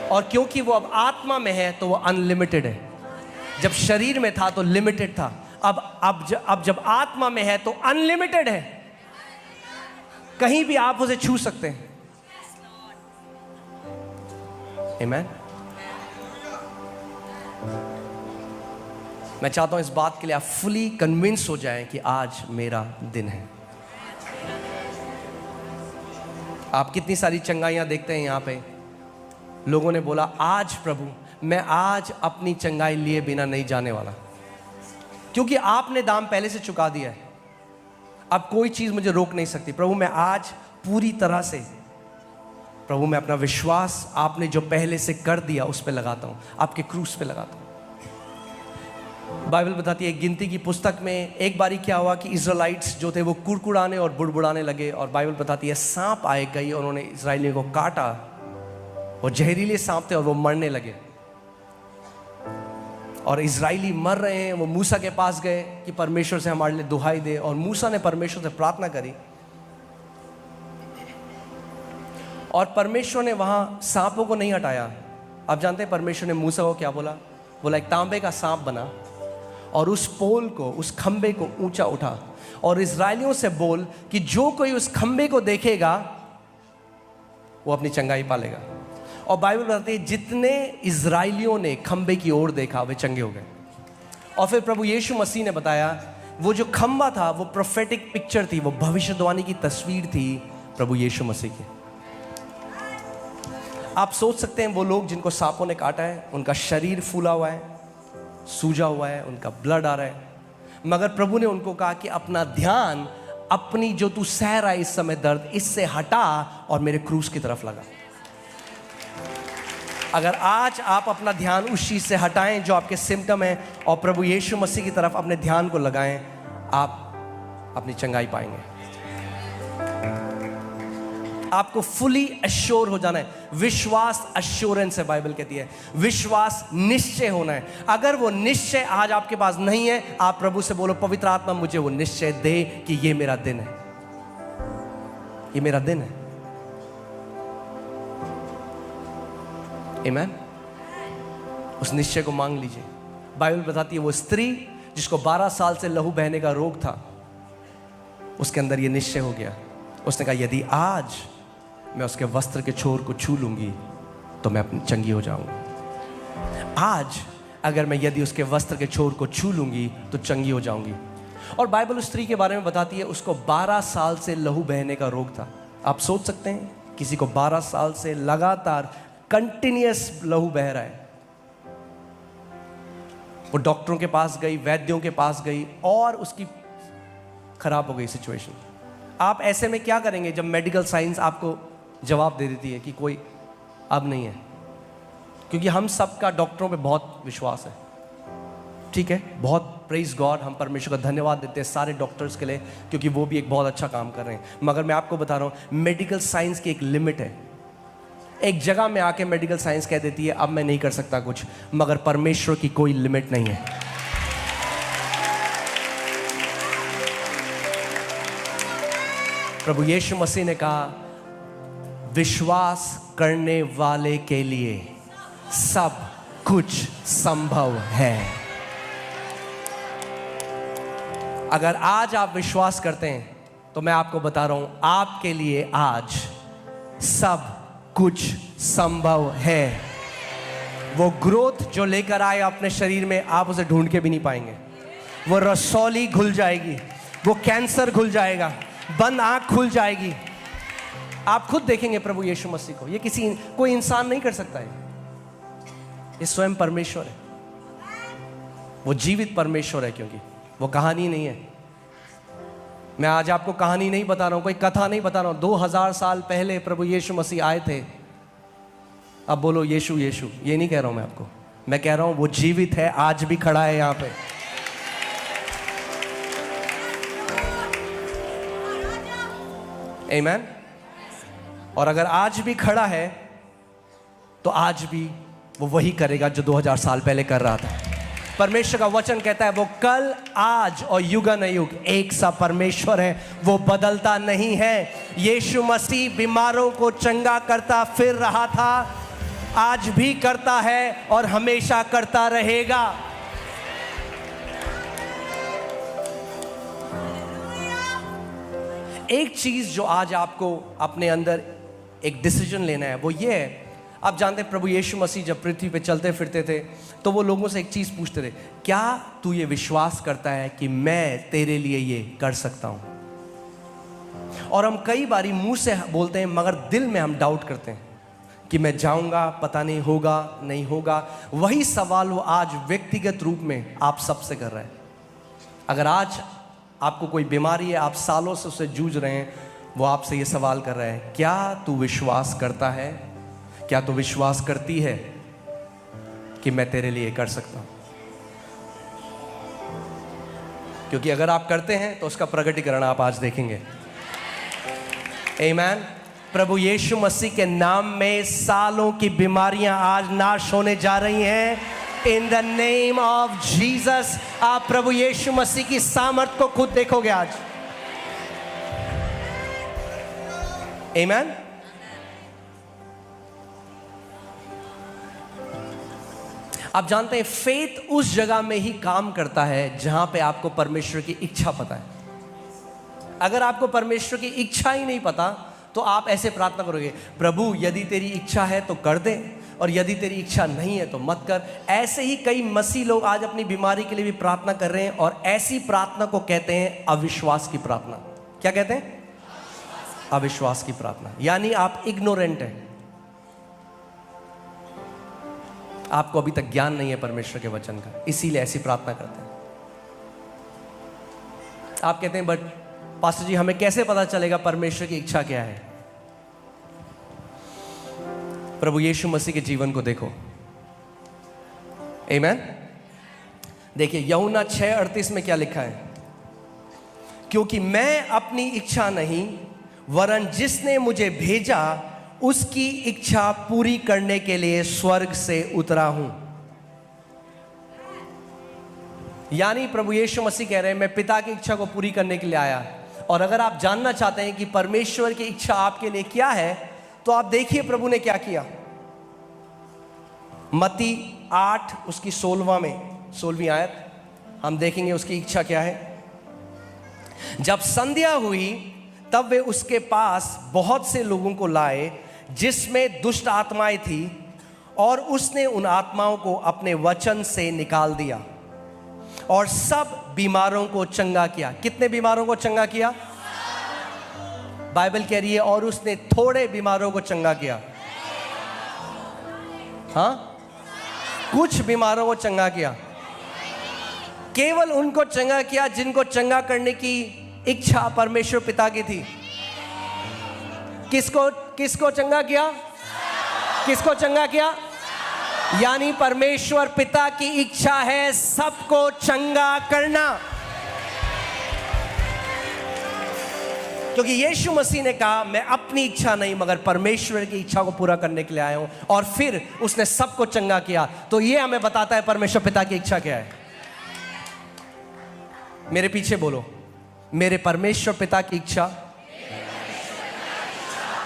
और क्योंकि वो अब आत्मा में है तो वो अनलिमिटेड है। जब शरीर में था तो लिमिटेड था, अब जब आत्मा में है तो अनलिमिटेड है, कहीं भी आप उसे छू सकते हैं। आमीन। मैं चाहता हूं इस बात के लिए आप फुली कन्विंस हो जाएं कि आज मेरा दिन है। आप कितनी सारी चंगाइयां देखते हैं यहाँ पे, लोगों ने बोला आज प्रभु मैं आज अपनी चंगाई लिए बिना नहीं जाने वाला, क्योंकि आपने दाम पहले से चुका दिया है। अब कोई चीज मुझे रोक नहीं सकती। प्रभु मैं आज पूरी तरह से, प्रभु मैं अपना विश्वास आपने जो पहले से कर दिया उस पे लगाता हूं, आपके क्रूस पे लगाता हूं। बाइबल बताती है गिनती की पुस्तक में एक बारी क्या हुआ कि इज़राइट्स जो थे वो कुड़कुड़ाने और बुड़बुड़ाने लगे, और बाइबल बताती है सांप आए गई और उन्होंने इज़राइलियों को काटा, और जहरीले सांप थे और वो मरने लगे। और इज़राइली मर रहे हैं, वो मूसा के पास गए कि परमेश्वर से हमारे लिए दुहाई दे, और मूसा ने परमेश्वर से प्रार्थना करी और परमेश्वर ने वहां सांपों को नहीं हटाया। आप जानते हैं परमेश्वर ने मूसा को क्या बोला? बोला एक तांबे का सांप बना और उस पोल को, उस खंबे को ऊंचा उठा, और इज़राइलियों से बोल कि जो कोई उस खंबे को देखेगा वो अपनी चंगाई पालेगा। और बाइबल बताती है जितने इज़राइलियों ने खंबे की ओर देखा वे चंगे हो गए। और फिर प्रभु यीशु मसीह ने बताया वो जो खंबा था वो प्रोफेटिक पिक्चर थी, वो भविष्यवाणी की तस्वीर थी प्रभु यीशु मसीह की। आप सोच सकते हैं वो लोग जिनको सांपों ने काटा है उनका शरीर फूला हुआ है, सूजा हुआ है, उनका ब्लड आ रहा है, मगर प्रभु ने उनको कहा कि अपना ध्यान अपनी जो तू सह रहा है इस समय दर्द, इससे हटा और मेरे क्रूस की तरफ लगा। अगर आज आप अपना ध्यान उस चीज़ से हटाएं जो आपके सिम्टम है और प्रभु यीशु मसीह की तरफ अपने ध्यान को लगाएं, आप अपनी चंगाई पाएंगे। आपको फुली अश्योर हो जाना है। विश्वास एश्योरेंस है, बाइबल कहती है। विश्वास निश्चय होना है। अगर वो निश्चय आज आपके पास नहीं है, आप प्रभु से बोलो, पवित्र आत्मा मुझे वो निश्चय दे कि ये मेरा दिन है, ये मेरा दिन है। आमीन। उस निश्चय को मांग लीजिए। बाइबल बताती है वो स्त्री जिसको 12 साल से लहू बहने का रोग था, उसके अंदर ये निश्चय हो गया। उसने कहा यदि आज मैं उसके वस्त्र के छोर को छू लूंगी तो मैं अपनी चंगी हो जाऊंगी। आज अगर मैं यदि उसके वस्त्र के छोर को छू लूंगी तो चंगी हो जाऊंगी। और बाइबल उस स्त्री के बारे में बताती है उसको 12 साल से लहू बहने का रोग था। आप सोच सकते हैं किसी को 12 साल से लगातार कंटिन्यूअस लहू बह रहा है। वो डॉक्टरों के पास गई, वैद्यों के पास गई और उसकी खराब हो गई सिचुएशन। आप ऐसे में क्या करेंगे जब मेडिकल साइंस आपको जवाब दे देती है कि कोई अब नहीं है? क्योंकि हम सबका डॉक्टरों पे बहुत विश्वास है, ठीक है, बहुत प्रेज गॉड, हम परमेश्वर का धन्यवाद देते हैं सारे डॉक्टर्स के लिए, क्योंकि वो भी एक बहुत अच्छा काम कर रहे हैं। मगर मैं आपको बता रहा हूँ मेडिकल साइंस की एक लिमिट है। एक जगह में आके मेडिकल साइंस कह देती है अब मैं नहीं कर सकता कुछ, मगर परमेश्वर की कोई लिमिट नहीं है। प्रभु यीशु मसीह ने कहा विश्वास करने वाले के लिए सब कुछ संभव है। अगर आज आप विश्वास करते हैं तो मैं आपको बता रहा हूं आपके लिए आज सब कुछ संभव है। वो ग्रोथ जो लेकर आए अपने शरीर में, आप उसे ढूंढ के भी नहीं पाएंगे। वो रसौली घुल जाएगी, वो कैंसर घुल जाएगा, बंद आंख खुल जाएगी। आप खुद देखेंगे प्रभु यीशु मसीह को। ये कोई इंसान नहीं कर सकता है, ये स्वयं परमेश्वर है। वो जीवित परमेश्वर है, क्योंकि वो कहानी नहीं है। मैं आज आपको कहानी नहीं बता रहा हूं, कोई कथा नहीं बता रहा हूं। 2000 साल पहले प्रभु यीशु मसीह आए थे। अब बोलो यीशु यीशु, ये नहीं कह रहा हूं मैं आपको, मैं कह रहा हूं वो जीवित है, आज भी खड़ा है यहां पे। आमीन। और अगर आज भी खड़ा है तो आज भी वो वही करेगा जो 2000 साल पहले कर रहा था। परमेश्वर का वचन कहता है वो कल, आज और युगानुयुग एक सा परमेश्वर है, वो बदलता नहीं है। यीशु मसीह बीमारों को चंगा करता फिर रहा था, आज भी करता है और हमेशा करता रहेगा। एक चीज जो आज आपको अपने अंदर एक डिसीजन लेना है वो ये है। आप जानते हैं प्रभु यीशु मसीह जब पृथ्वी पे चलते फिरते थे तो वो लोगों से एक चीज पूछते थे, क्या तू ये विश्वास करता है कि मैं तेरे लिए ये कर सकता हूं? और हम कई बारी मुंह से बोलते हैं मगर दिल में हम डाउट करते हैं कि मैं जाऊंगा, पता नहीं होगा नहीं होगा। वही सवाल वो आज व्यक्तिगत रूप में आप सबसे कर रहा है। अगर आज आपको कोई बीमारी है, आप सालों से उससे जूझ रहे हैं, वो आपसे ये सवाल कर रहा है, क्या तू विश्वास करता है, क्या तू विश्वास करती है कि मैं तेरे लिए कर सकता हूं? क्योंकि अगर आप करते हैं तो उसका प्रकटीकरण आप आज देखेंगे। आमीन। प्रभु यीशु मसीह के नाम में सालों की बीमारियां आज नाश होने जा रही हैं। In the name of Jesus. आप प्रभु यीशु मसीह की सामर्थ को खुद देखोगे आज। आमीन। आप जानते हैं फेथ उस जगह में ही काम करता है जहां पे आपको परमेश्वर की इच्छा पता है। अगर आपको परमेश्वर की इच्छा ही नहीं पता तो आप ऐसे प्रार्थना करोगे, प्रभु यदि तेरी इच्छा है तो कर दे और यदि तेरी इच्छा नहीं है तो मत कर। ऐसे ही कई मसीह लोग आज अपनी बीमारी के लिए भी प्रार्थना कर रहे हैं और ऐसी प्रार्थना को कहते हैं अविश्वास की प्रार्थना। क्या कहते हैं? अविश्वास की प्रार्थना। यानी आप इग्नोरेंट हैं, आपको अभी तक ज्ञान नहीं है परमेश्वर के वचन का, इसीलिए ऐसी प्रार्थना करते हैं। आप कहते हैं बट पास्टर जी हमें कैसे पता चलेगा परमेश्वर की इच्छा क्या है? प्रभु यीशु मसीह के जीवन को देखो। आमीन। देखिए यूहन्ना 6:38 में क्या लिखा है, क्योंकि मैं अपनी इच्छा नहीं वरन जिसने मुझे भेजा उसकी इच्छा पूरी करने के लिए स्वर्ग से उतरा हूं। यानी प्रभु यीशु मसीह कह रहे हैं मैं पिता की इच्छा को पूरी करने के लिए आया। और अगर आप जानना चाहते हैं कि परमेश्वर की इच्छा आपके लिए क्या है, तो आप देखिए प्रभु ने क्या किया। मत्ती 8 उसकी 16वीं आयत हम देखेंगे उसकी इच्छा क्या है। जब संध्या हुई तब वे उसके पास बहुत से लोगों को लाए जिसमें दुष्ट आत्माएं थी, और उसने उन आत्माओं को अपने वचन से निकाल दिया और सब बीमारों को चंगा किया। कितने बीमारों को चंगा किया? बाइबल कह रही है और उसने थोड़े बीमारों को चंगा किया। हाँ, कुछ बीमारों को चंगा किया। केवल उनको चंगा किया जिनको चंगा करने की इच्छा परमेश्वर पिता की थी। किसको चंगा किया? किसको चंगा किया? यानी परमेश्वर पिता की इच्छा है सबको चंगा करना। क्योंकि यीशु मसीह ने कहा मैं अपनी इच्छा नहीं मगर परमेश्वर की इच्छा को पूरा करने के लिए आया हूं, और फिर उसने सबको चंगा किया। तो यह हमें बताता है परमेश्वर पिता की इच्छा क्या है। मेरे पीछे बोलो, मेरे परमेश्वर पिता की इच्छा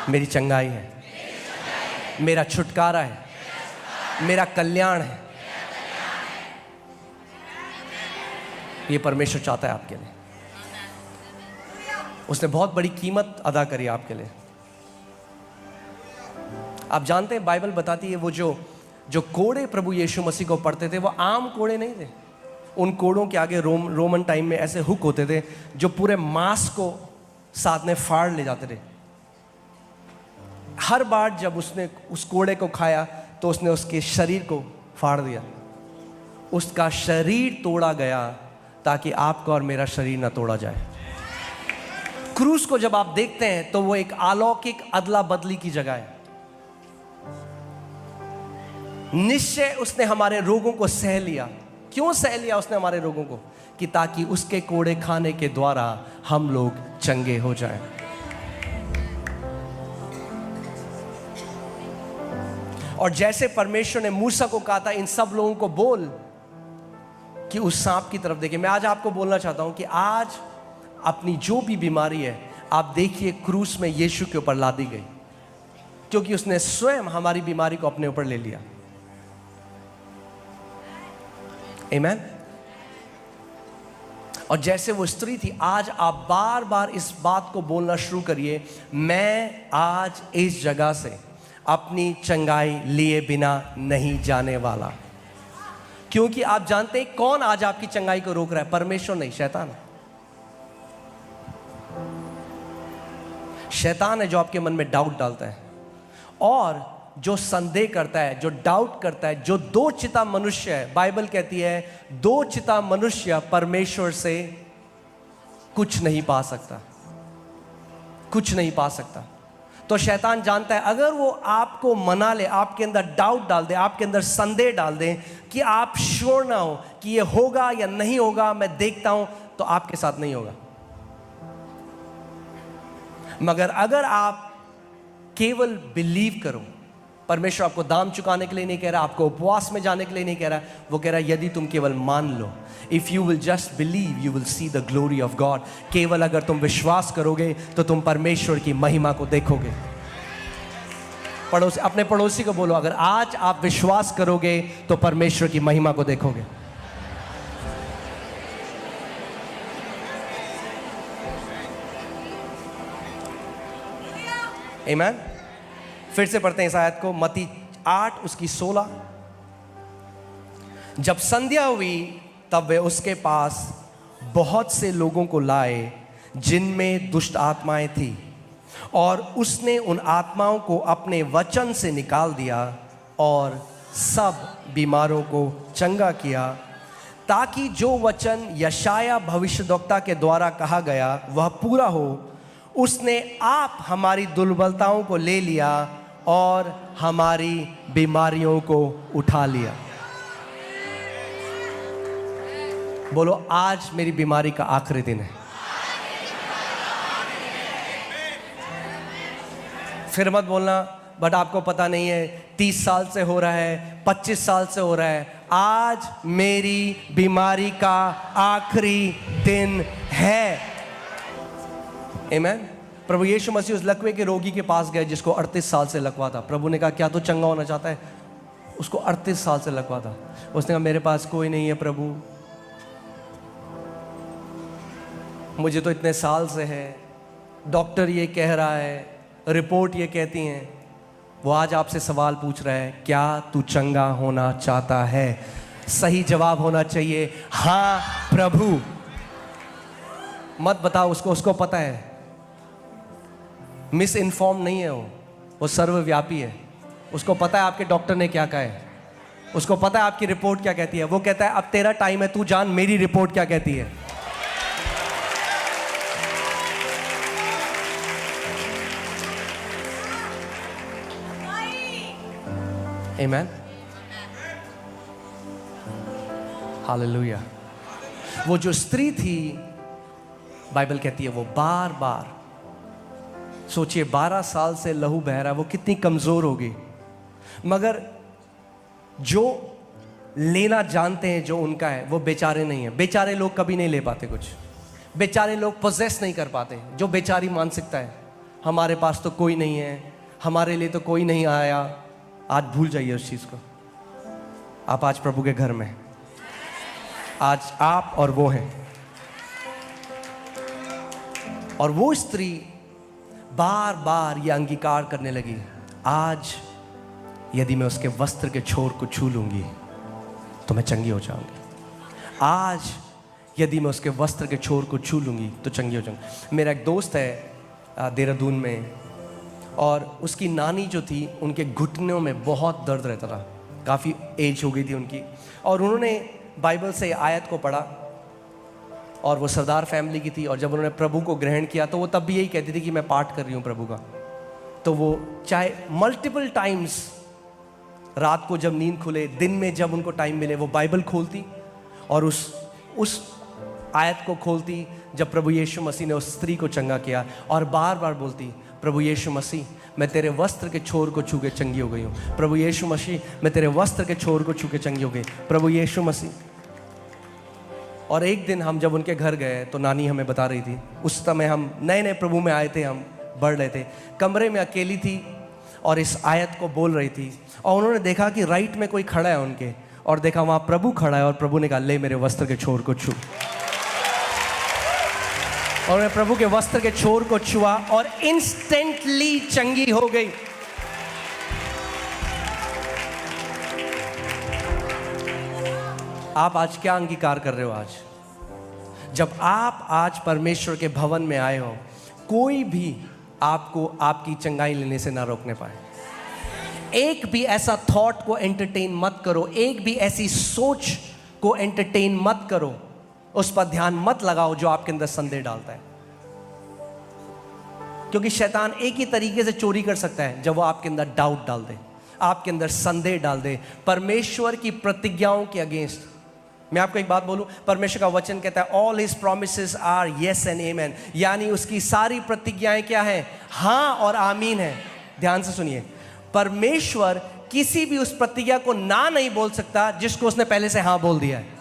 मेरी चंगाई है, मेरा छुटकारा है, मेरा कल्याण है। ये परमेश्वर चाहता है आपके लिए। उसने बहुत बड़ी कीमत अदा करी आपके लिए। आप जानते हैं बाइबल बताती है वो जो कोड़े प्रभु यीशु मसीह को पढ़ते थे वो आम कोड़े नहीं थे। उन कोड़ों के आगे रोमन टाइम में ऐसे हुक होते थे जो पूरे मांस को साथ में फाड़ ले जाते थे। हर बार जब उसने उस कोड़े को खाया तो उसने उसके शरीर को फाड़ दिया। उसका शरीर तोड़ा गया ताकि आपका और मेरा शरीर ना तोड़ा जाए। क्रूस को जब आप देखते हैं तो वो एक अलौकिक अदला बदली की जगह है। निश्चय उसने हमारे रोगों को सह लिया। क्यों सह लिया उसने हमारे रोगों को? कि ताकि उसके कोड़े खाने के द्वारा हम लोग चंगे हो जाएं। और जैसे परमेश्वर ने मूसा को कहा था इन सब लोगों को बोल कि उस सांप की तरफ देखे, मैं आज आपको बोलना चाहता हूं कि आज अपनी जो भी बीमारी है आप देखिए क्रूस में यीशु के ऊपर लादी गई, क्योंकि उसने स्वयं हमारी बीमारी को अपने ऊपर ले लिया। आमीन। और जैसे वो स्त्री थी, आज आप बार बार इस बात को बोलना शुरू करिए, मैं आज इस जगह से अपनी चंगाई लिए बिना नहीं जाने वाला। क्योंकि आप जानते हैं कौन आज आपकी चंगाई को रोक रहा है? परमेश्वर नहीं, शैतान। शैतान है जो आपके मन में डाउट डालता है और जो संदेह करता है, जो डाउट करता है, जो दो चिता मनुष्य है। बाइबल कहती है दो चिता मनुष्य परमेश्वर से कुछ नहीं पा सकता, कुछ नहीं पा सकता। तो शैतान जानता है अगर वो आपको मना ले, आपके अंदर डाउट डाल दे, आपके अंदर संदेह डाल दे कि आप श्योर ना हो कि ये होगा या नहीं होगा, मैं देखता हूं, तो आपके साथ नहीं होगा। मगर अगर आप केवल बिलीव करो, परमेश्वर आपको दाम चुकाने के लिए नहीं कह रहा, आपको उपवास में जाने के लिए नहीं कह रहा, वो कह रहा है यदि तुम केवल मान लो, if you will just believe you will see the glory of God. केवल अगर तुम विश्वास करोगे तो तुम परमेश्वर की महिमा को देखोगे। पड़ोसी, अपने पड़ोसी को बोलो, अगर आज आप विश्वास करोगे तो परमेश्वर की महिमा को देखोगे। आमीन। फिर से पढ़ते हैं इस आयत को, मत्ती 8 उसकी 16। जब संध्या हुई तब वे उसके पास बहुत से लोगों को लाए जिनमें दुष्ट आत्माएं थी, और उसने उन आत्माओं को अपने वचन से निकाल दिया और सब बीमारों को चंगा किया, ताकि जो वचन यशाया भविष्यद्वक्ता के द्वारा कहा गया वह पूरा हो। उसने आप हमारी दुर्बलताओं को ले लिया और हमारी बीमारियों को उठा लिया। बोलो, आज मेरी बीमारी का आखिरी दिन है। फिर मत बोलना बट आपको पता नहीं है, 30 साल से हो रहा है, 25 साल से हो रहा है। आज मेरी बीमारी का आखिरी दिन है। आमीन। प्रभु यीशु मसीह उस लकवे के रोगी के पास गए जिसको 38 साल से लकवा था। प्रभु ने कहा, क्या तू चंगा होना चाहता है? उसको 38 साल से लकवा था। उसने कहा, मेरे पास कोई नहीं है प्रभु, मुझे तो इतने साल से है, डॉक्टर ये कह रहा है, रिपोर्ट ये कहती हैं। वो आज आपसे सवाल पूछ रहा है, क्या तू चंगा होना चाहता है? सही जवाब होना चाहिए, हाँ प्रभु। मत बताओ उसको, उसको पता है। मिस इन्फॉर्म नहीं है वो सर्वव्यापी है। उसको पता है आपके डॉक्टर ने क्या कहा है, उसको पता है आपकी रिपोर्ट क्या कहती है। वो कहता है, अब तेरा टाइम है, तू जान मेरी रिपोर्ट क्या कहती है। आमीन। हालेलुया। वो जो स्त्री थी, बाइबल कहती है, वो बार बार, सोचिए 12 साल से लहू बह रहा है, वो कितनी कमजोर होगी। मगर जो लेना जानते हैं जो उनका है, वो बेचारे नहीं है। बेचारे लोग कभी नहीं ले पाते कुछ, बेचारे लोग पोजेस नहीं कर पाते। जो बेचारी मानसिकता है, हमारे पास तो कोई नहीं है, हमारे लिए तो कोई नहीं आया, आज भूल जाइए उस चीज को। आप आज प्रभु के घर में, आज आप और वो हैं। और वो स्त्री बार बार ये अंगीकार करने लगी, आज यदि मैं उसके वस्त्र के छोर को छू लूंगी तो मैं चंगी हो जाऊंगी। आज यदि मैं उसके वस्त्र के छोर को छू लूंगी तो चंगी हो जाऊंगी। मेरा एक दोस्त है देहरादून में, और उसकी नानी जो थी, उनके घुटनों में बहुत दर्द रहता था, काफ़ी एज हो गई थी उनकी। और उन्होंने बाइबल से आयत को पढ़ा, और वो सरदार फैमिली की थी। और जब उन्होंने प्रभु को ग्रहण किया तो वो तब भी यही कहती थी कि मैं पाठ कर रही हूँ प्रभु का। तो वो चाहे मल्टीपल टाइम्स, रात को जब नींद खुले, दिन में जब उनको टाइम मिले, वो बाइबल खोलती और उस आयत को खोलती जब प्रभु यीशु मसीह ने उस स्त्री को चंगा किया, और बार बार बोलती, प्रभु यीशु मसीह, मैं तेरे वस्त्र के छोर को छू के चंगी हो गई हूँ। प्रभु यीशु मसीह, मैं तेरे वस्त्र के छोर को छू के चंगी हो गई। प्रभु यीशु मसीह। और एक दिन हम जब उनके घर गए तो नानी हमें बता रही थी, उस समय हम नए नए प्रभु में आए थे, हम बढ़ रहे थे, कमरे में अकेली थी और इस आयत को बोल रही थी। और उन्होंने देखा कि राइट में कोई खड़ा है उनके, और देखा वहाँ प्रभु खड़ा है, और प्रभु ने कहा, ले मेरे वस्त्र के छोर को छू। और उन्होंने प्रभु के वस्त्र के छोर को छुआ और इंस्टेंटली चंगी हो गई। आप आज क्या अंगीकार कर रहे हो? आज जब आप आज परमेश्वर के भवन में आए हो, कोई भी आपको आपकी चंगाई लेने से ना रोकने पाए। एक भी ऐसा थॉट को एंटरटेन मत करो, एक भी ऐसी सोच को एंटरटेन मत करो, उस पर ध्यान मत लगाओ जो आपके अंदर संदेह डालता है। क्योंकि शैतान एक ही तरीके से चोरी कर सकता है, जब वो आपके अंदर डाउट डाल दे, आपके अंदर संदेह डाल दे परमेश्वर की प्रतिज्ञाओं के अगेंस्ट। मैं आपको एक बात बोलूं, परमेश्वर का वचन कहता है all his promises are yes and amen, यानी उसकी सारी प्रतिज्ञाएं क्या है? हाँ और आमीन है। ध्यान से सुनिए, परमेश्वर किसी भी उस प्रतिज्ञा को ना नहीं बोल सकता जिसको उसने पहले से हाँ बोल दिया है।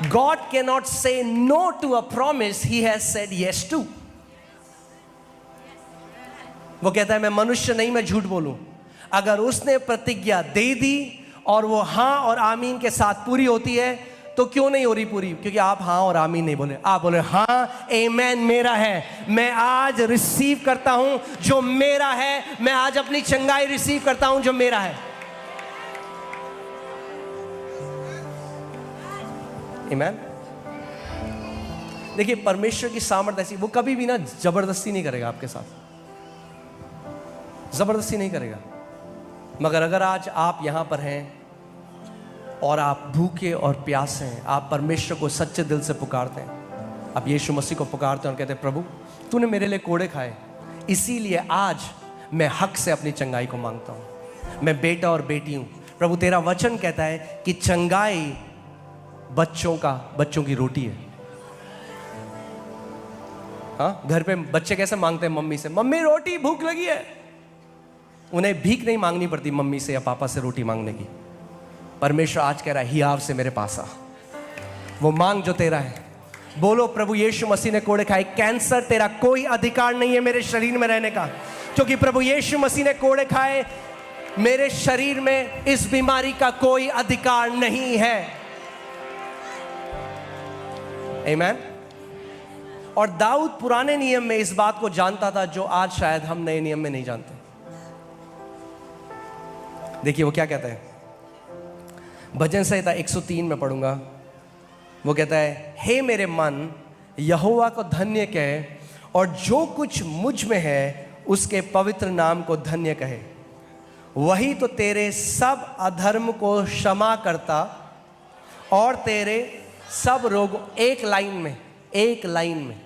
God cannot say no to a promise he has said yes to. वो कहता है मैं मनुष्य नहीं, मैं झूठ बोलूं। अगर उसने प्रतिज्ञा दे दी और वो हाँ और आमीन के साथ पूरी होती है, तो क्यों नहीं हो रही पूरी? क्योंकि आप हाँ और आमीन नहीं बोले। आप बोले हाँ आमेन मेरा है, मैं आज रिसीव करता हूं जो मेरा है, मैं आज अपनी चंगाई रिसीव करता हूं जो मेरा है। आमेन। देखिए परमेश्वर की सामर्थ्य ऐसी, वो कभी भी ना जबरदस्ती नहीं करेगा आपके साथ, जबरदस्ती नहीं करेगा। मगर अगर आज आप यहां पर हैं और आप भूखे और प्यासे हैं, आप परमेश्वर को सच्चे दिल से पुकारते हैं, आप यीशु मसीह को पुकारते हैं और कहते हैं प्रभु तूने मेरे लिए कोड़े खाए, इसीलिए आज मैं हक से अपनी चंगाई को मांगता हूँ। मैं बेटा और बेटी हूँ प्रभु, तेरा वचन कहता है कि चंगाई बच्चों की रोटी है। हाँ, घर पे बच्चे कैसे मांगते हैं मम्मी से, मम्मी रोटी, भूख लगी है। उन्हें भीख नहीं मांगनी पड़ती मम्मी से या पापा से रोटी मांगने की। परमेश्वर आज कह रहा है, हियाव से मेरे पास आ, वो मांग जो तेरा है। बोलो, प्रभु यीशु मसीह ने कोड़े खाए, कैंसर तेरा कोई अधिकार नहीं है मेरे शरीर में रहने का, क्योंकि प्रभु यीशु मसीह ने कोड़े खाए, मेरे शरीर में इस बीमारी का कोई अधिकार नहीं है। आमीन। और दाऊद पुराने नियम में इस बात को जानता था जो आज शायद हम नए नियम में नहीं जानते। देखिए वो क्या कहता है, भजन संहिता 103 में पढ़ूंगा। वो कहता है, हे मेरे मन यहोवा को धन्य कहे, और जो कुछ मुझ में है उसके पवित्र नाम को धन्य कहे। वही तो तेरे सब अधर्म को क्षमा करता और तेरे सब रोग, एक लाइन में,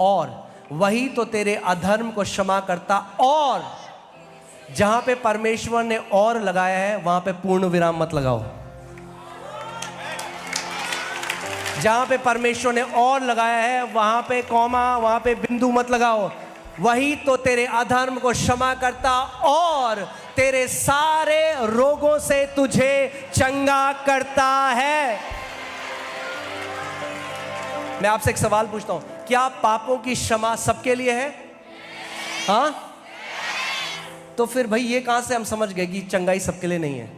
और वही तो तेरे अधर्म को क्षमा करता। और जहां पे परमेश्वर ने और लगाया है वहां पे पूर्ण विराम मत लगाओ। जहां पे परमेश्वर ने और लगाया है वहां पे कॉमा, वहां पे बिंदु मत लगाओ। वही तो तेरे अधर्म को क्षमा करता और तेरे सारे रोगों से तुझे चंगा करता है। मैं आपसे एक सवाल पूछता हूं, क्या पापों की क्षमा सबके लिए है? हाँ, तो फिर भाई ये कहां से हम समझ गए कि चंगाई सबके लिए नहीं है?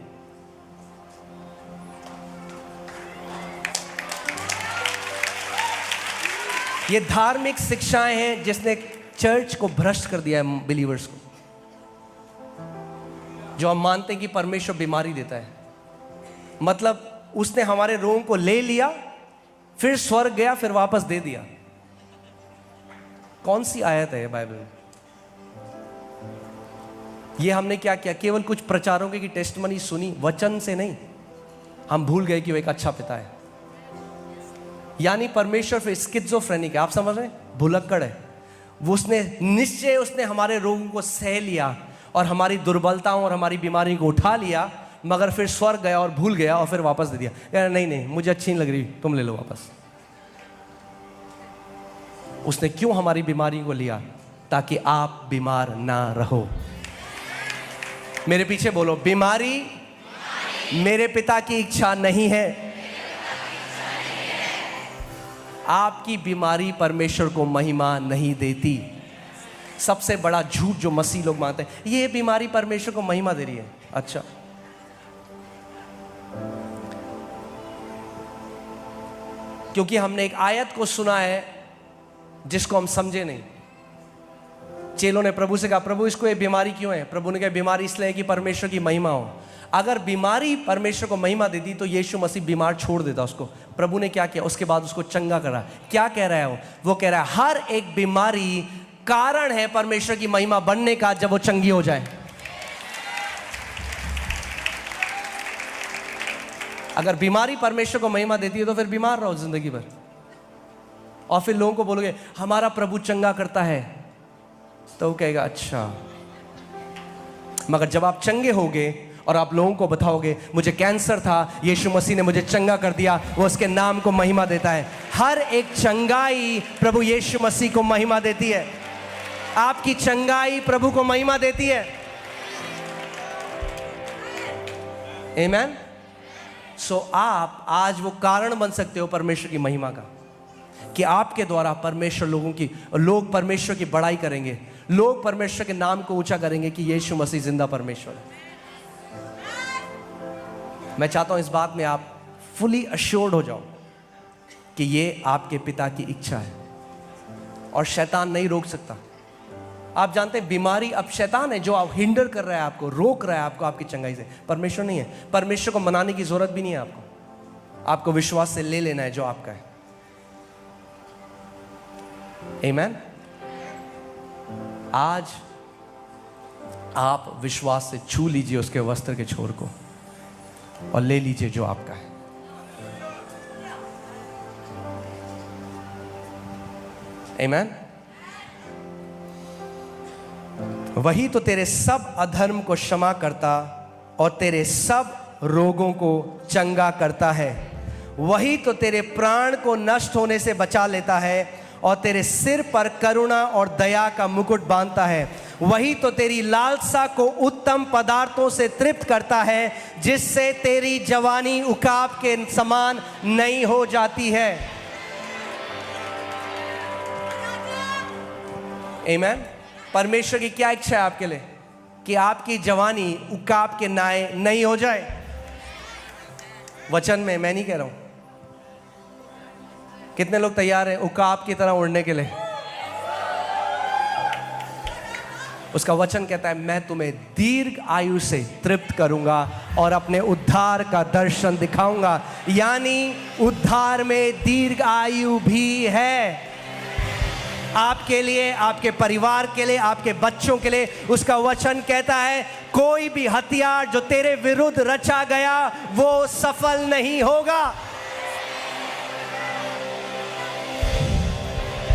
ये धार्मिक शिक्षाएं हैं जिसने चर्च को भ्रष्ट कर दिया है, बिलीवर्स को। जो हम मानते हैं कि परमेश्वर बीमारी देता है, मतलब उसने हमारे रोगों को ले लिया, फिर स्वर्ग गया, फिर वापस दे दिया। कौन सी आयत है बाइबल में? ये हमने क्या किया, केवल कुछ प्रचारों की टेस्टमनी सुनी, वचन से नहीं। हम भूल गए कि वो एक अच्छा पिता है। यानी परमेश्वर फिर स्किज़ोफ्रेनिक है, आप समझ रहे हैं, भुलक्कड़ है वो। उसने हमारे रोगों को सह लिया और हमारी दुर्बलताओं और हमारी बीमारी को उठा लिया, मगर फिर स्वर्ग गया और भूल गया और फिर वापस दे दिया। यार नहीं, मुझे अच्छी नहीं लग रही, तुम ले लो वापस। उसने क्यों हमारी बीमारी को लिया? ताकि आप बीमार ना रहो। मेरे पीछे बोलो, बीमारी मेरे पिता की इच्छा नहीं है। आपकी बीमारी परमेश्वर को महिमा नहीं देती। सबसे बड़ा झूठ जो मसीह लोग मानते हैं, ये बीमारी परमेश्वर को महिमा दे रही है। अच्छा, क्योंकि हमने एक आयत को सुना है जिसको हम समझे नहीं। चेलों ने प्रभु से कहा, प्रभु इसको ये बीमारी क्यों है? प्रभु ने कहा, बीमारी इसलिए है कि परमेश्वर की महिमा हो। अगर बीमारी परमेश्वर को महिमा देती तो यीशु मसीह बीमार छोड़ देता उसको। प्रभु ने क्या किया? उसके बाद उसको चंगा करा। क्या कह रहा है वो कह रहा है हर एक बीमारी कारण है परमेश्वर की महिमा बनने का, जब वो चंगी हो जाए। अगर बीमारी परमेश्वर को महिमा देती है तो फिर बीमार रहो जिंदगी भर, और फिर लोगों को बोलोगे हमारा प्रभु चंगा करता है, तो वो कहेगा अच्छा। मगर जब आप चंगे होगे और आप लोगों को बताओगे मुझे कैंसर था, यीशु मसीह ने मुझे चंगा कर दिया, वो उसके नाम को महिमा देता है। हर एक चंगाई प्रभु यीशु मसीह को महिमा देती है। आपकी चंगाई प्रभु को महिमा देती है। आमीन। सो आप आज वो कारण बन सकते हो परमेश्वर की महिमा का, कि आपके द्वारा परमेश्वर लोग परमेश्वर की बड़ाई करेंगे, लोग परमेश्वर के नाम को ऊंचा करेंगे कि यीशु मसीह जिंदा परमेश्वर है। मैं चाहता हूं इस बात में आप फुली अश्योर्ड हो जाओ कि ये आपके पिता की इच्छा है और शैतान नहीं रोक सकता। आप जानते हैं बीमारी अब शैतान है जो आप हिंडर कर रहा है, आपको रोक रहा है, आपको आपकी चंगाई से। परमेश्वर नहीं है। परमेश्वर को मनाने की जरूरत भी नहीं है आपको विश्वास से ले लेना है जो आपका है। आमीन। आज आप विश्वास से छू लीजिए उसके वस्त्र के छोर को और ले लीजिए जो आपका है। आमीन। वही तो तेरे सब अधर्म को क्षमा करता और तेरे सब रोगों को चंगा करता है। वही तो तेरे प्राण को नष्ट होने से बचा लेता है और तेरे सिर पर करुणा और दया का मुकुट बांधता है। वही तो तेरी लालसा को उत्तम पदार्थों से तृप्त करता है, जिससे तेरी जवानी उकाब के समान नई हो जाती है। आमीन। परमेश्वर की क्या इच्छा है आपके लिए? कि आपकी जवानी उकाब के नाए नई हो जाए। वचन में, मैं नहीं कह रहा हूं। कितने लोग तैयार हैं उकाब की तरह उड़ने के लिए? उसका वचन कहता है, मैं तुम्हें दीर्घ आयु से तृप्त करूंगा और अपने उद्धार का दर्शन दिखाऊंगा। यानी उद्धार में दीर्घ आयु भी है आपके लिए, आपके परिवार के लिए, आपके बच्चों के लिए। उसका वचन कहता है, कोई भी हथियार जो तेरे विरुद्ध रचा गया वो सफल नहीं होगा।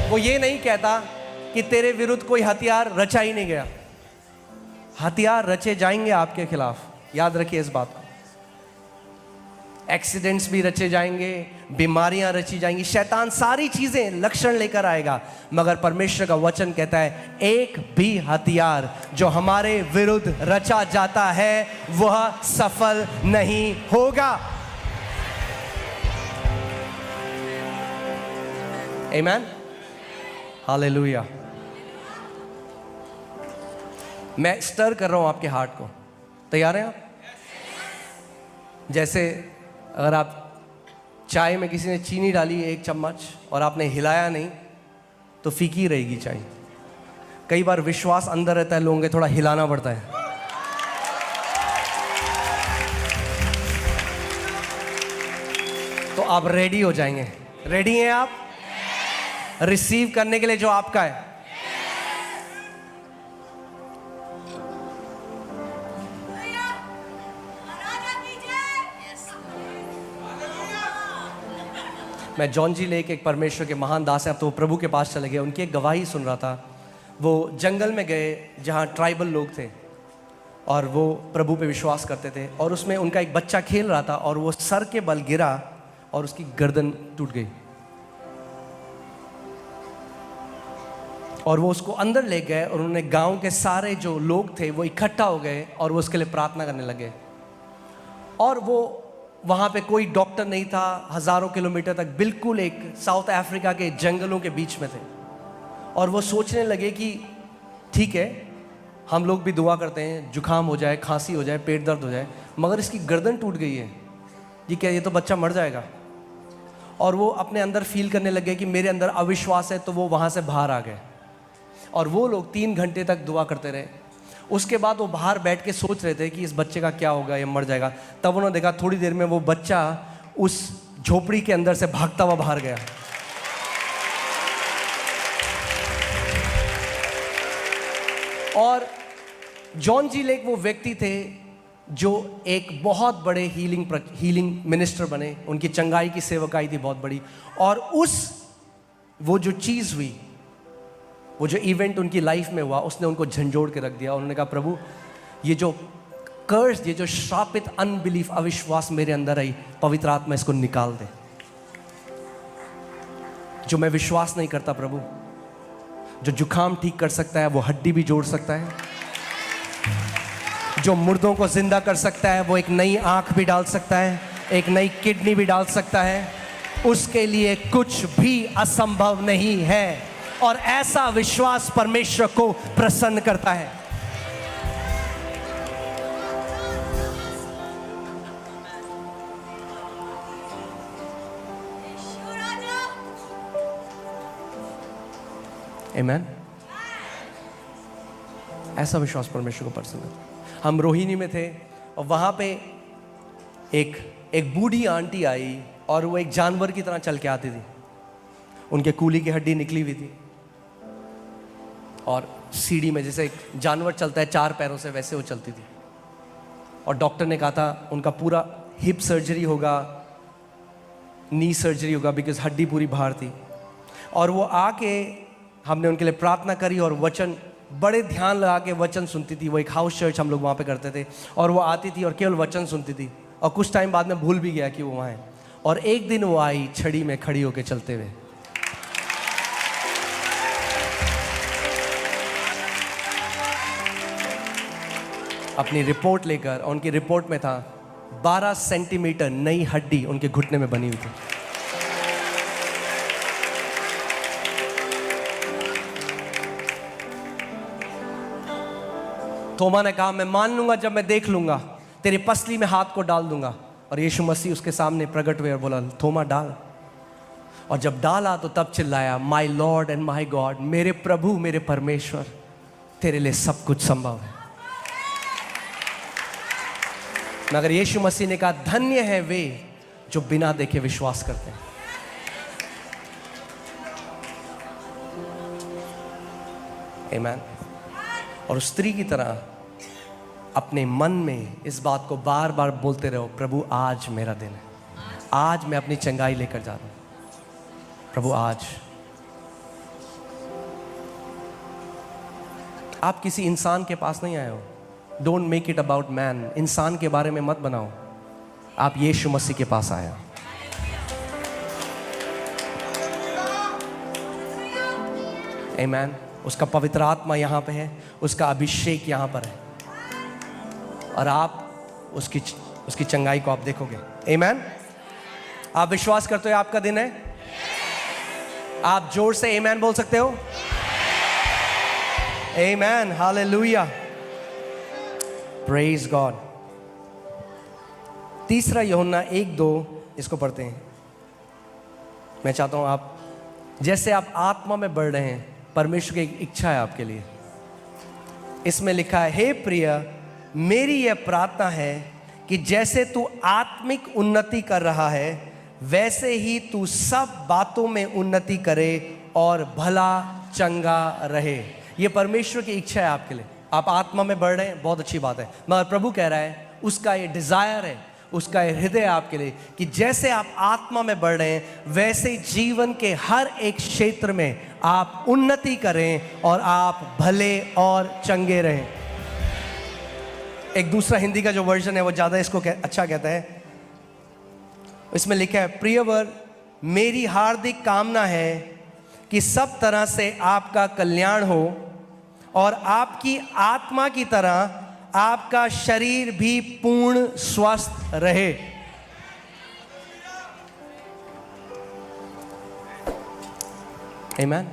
वो ये नहीं कहता कि तेरे विरुद्ध कोई हथियार रचा ही नहीं गया। हथियार रचे जाएंगे आपके खिलाफ, याद रखिए इस बात को। एक्सीडेंट्स भी रचे जाएंगे, बीमारियां रची जाएंगी, शैतान सारी चीजें लक्षण लेकर आएगा, मगर परमेश्वर का वचन कहता है एक भी हथियार जो हमारे विरुद्ध रचा जाता है वह सफल नहीं होगा। आमीन, हालेलुया। मैं स्टर कर रहा हूं आपके हार्ट को। तैयार हैं आप? जैसे अगर आप चाय में किसी ने चीनी डाली 1 चम्मच और आपने हिलाया नहीं तो फीकी रहेगी चाय। कई बार विश्वास अंदर रहता है, लोगों के थोड़ा हिलाना पड़ता है। तो आप रेडी हो जाएंगे। रेडी हैं आप रिसीव करने के लिए जो आपका है? मैं जॉन जी लेक एक परमेश्वर के महान दास हैं, अब तो वो प्रभु के पास चले गए। उनकी एक गवाही सुन रहा था। वो जंगल में गए जहाँ ट्राइबल लोग थे और वो प्रभु पे विश्वास करते थे, और उसमें उनका एक बच्चा खेल रहा था और वो सर के बल गिरा और उसकी गर्दन टूट गई। और वो उसको अंदर ले गए और उन्होंने गांव के सारे जो लोग थे वो इकट्ठा हो गए और वो उसके लिए प्रार्थना करने लगे। और वो वहाँ पे कोई डॉक्टर नहीं था, हज़ारों किलोमीटर तक, बिल्कुल एक साउथ अफ्रीका के जंगलों के बीच में थे। और वो सोचने लगे कि ठीक है, हम लोग भी दुआ करते हैं, जुकाम हो जाए, खांसी हो जाए, पेट दर्द हो जाए, मगर इसकी गर्दन टूट गई है, ये क्या, ये तो बच्चा मर जाएगा। और वो अपने अंदर फील करने लगे कि मेरे अंदर अविश्वास है, तो वो वहाँ से बाहर आ गए। और वो लोग 3 घंटे तक दुआ करते रहे। उसके बाद वो बाहर बैठ के सोच रहे थे कि इस बच्चे का क्या होगा, ये मर जाएगा। तब उन्होंने देखा थोड़ी देर में वो बच्चा उस झोपड़ी के अंदर से भागता हुआ बाहर गया। और जॉन जी लेक वो व्यक्ति थे जो एक बहुत बड़े हीलिंग मिनिस्टर बने। उनकी चंगाई की सेवकाई थी बहुत बड़ी। और वो जो चीज़ हुई, वो जो इवेंट उनकी लाइफ में हुआ, उसने उनको झंझोड़ के रख दिया। उन्होंने कहा प्रभु, ये जो कर्स, ये जो श्रापित अनबिलीफ, अविश्वास मेरे अंदर आई, पवित्र आत्मा इसको निकाल दे। जो मैं विश्वास नहीं करता प्रभु, जो जुकाम ठीक कर सकता है वो हड्डी भी जोड़ सकता है, जो मुर्दों को जिंदा कर सकता है वो एक नई आंख भी डाल सकता है, एक नई किडनी भी डाल सकता है। उसके लिए कुछ भी असंभव नहीं है। और ऐसा विश्वास परमेश्वर को प्रसन्न करता है। आमीन। ऐसा विश्वास परमेश्वर को प्रसन्न करता है। हम रोहिणी में थे और वहां पे एक बूढ़ी आंटी आई और वो एक जानवर की तरह चल के आती थी। उनके कूली की हड्डी निकली हुई थी और सीढ़ी में जैसे एक जानवर चलता है 4 पैरों से, वैसे वो चलती थी। और डॉक्टर ने कहा था उनका पूरा हिप सर्जरी होगा, नी सर्जरी होगा, बिकॉज हड्डी पूरी बाहर थी। और वो आके हमने उनके लिए प्रार्थना करी और वचन बड़े ध्यान लगा के वचन सुनती थी। वो एक हाउस चर्च हम लोग वहाँ पे करते थे, और वो आती थी और केवल वचन सुनती थी, और कुछ टाइम बाद में भूल भी गया कि वो वहाँ है। और एक दिन वो आई छड़ी में खड़ी होके चलते हुए। अपनी रिपोर्ट लेकर, और उनकी रिपोर्ट में था 12 सेंटीमीटर नई हड्डी उनके घुटने में बनी हुई थी। थोमा ने कहा, मैं मान लूंगा जब मैं देख लूंगा, तेरी पसली में हाथ को डाल दूंगा। और यीशु मसीह उसके सामने प्रकट हुए और बोला, थोमा डाल। और जब डाला तो तब चिल्लाया, my lord and my God, मेरे प्रभु, मेरे परमेश्वर, तेरे लिए सब कुछ संभव है। मगर यीशु मसीह ने कहा, धन्य है वे जो बिना देखे विश्वास करते हैं। आमीन। और उस स्त्री की तरह अपने मन में इस बात को बार बार बोलते रहो, प्रभु आज मेरा दिन है, आज मैं अपनी चंगाई लेकर जा रहा हूं। प्रभु आज। आप किसी इंसान के पास नहीं आए हो। Don't make it about man. इंसान के बारे में मत बनाओ। आप यीशु मसीह के पास आए हो। आमीन। उसका पवित्र आत्मा यहाँ पे है, उसका अभिषेक यहाँ पर है, और आप उसकी चंगाई को आप देखोगे। आमीन। आप विश्वास करते हो आपका दिन है? आप जोर से आमीन बोल सकते हो? आमीन। हालेलुया। Praise God. तीसरा यूहन्ना 1:2 इसको पढ़ते हैं। मैं चाहता हूं आप, जैसे आप आत्मा में बढ़ रहे हैं, परमेश्वर की एक इच्छा है आपके लिए। इसमें लिखा है, हे प्रिय, मेरी यह प्रार्थना है कि जैसे तू आत्मिक उन्नति कर रहा है, वैसे ही तू सब बातों में उन्नति करे और भला चंगा रहे। यह परमेश्वर की इच्छा है आपके लिए। आप आत्मा में बढ़ रहे हैं, बहुत अच्छी बात है, मगर प्रभु कह रहा है, उसका ये डिजायर है, उसका ये हृदय आपके लिए कि जैसे आप आत्मा में बढ़ रहे हैं, वैसे जीवन के हर एक क्षेत्र में आप उन्नति करें और आप भले और चंगे रहें। एक दूसरा हिंदी का जो वर्जन है वो ज़्यादा इसको अच्छा कहता है। इसमें लिखा है, प्रियवर, मेरी हार्दिक कामना है कि सब तरह से आपका कल्याण हो और आपकी आत्मा की तरह आपका शरीर भी पूर्ण स्वस्थ रहे। आमीन।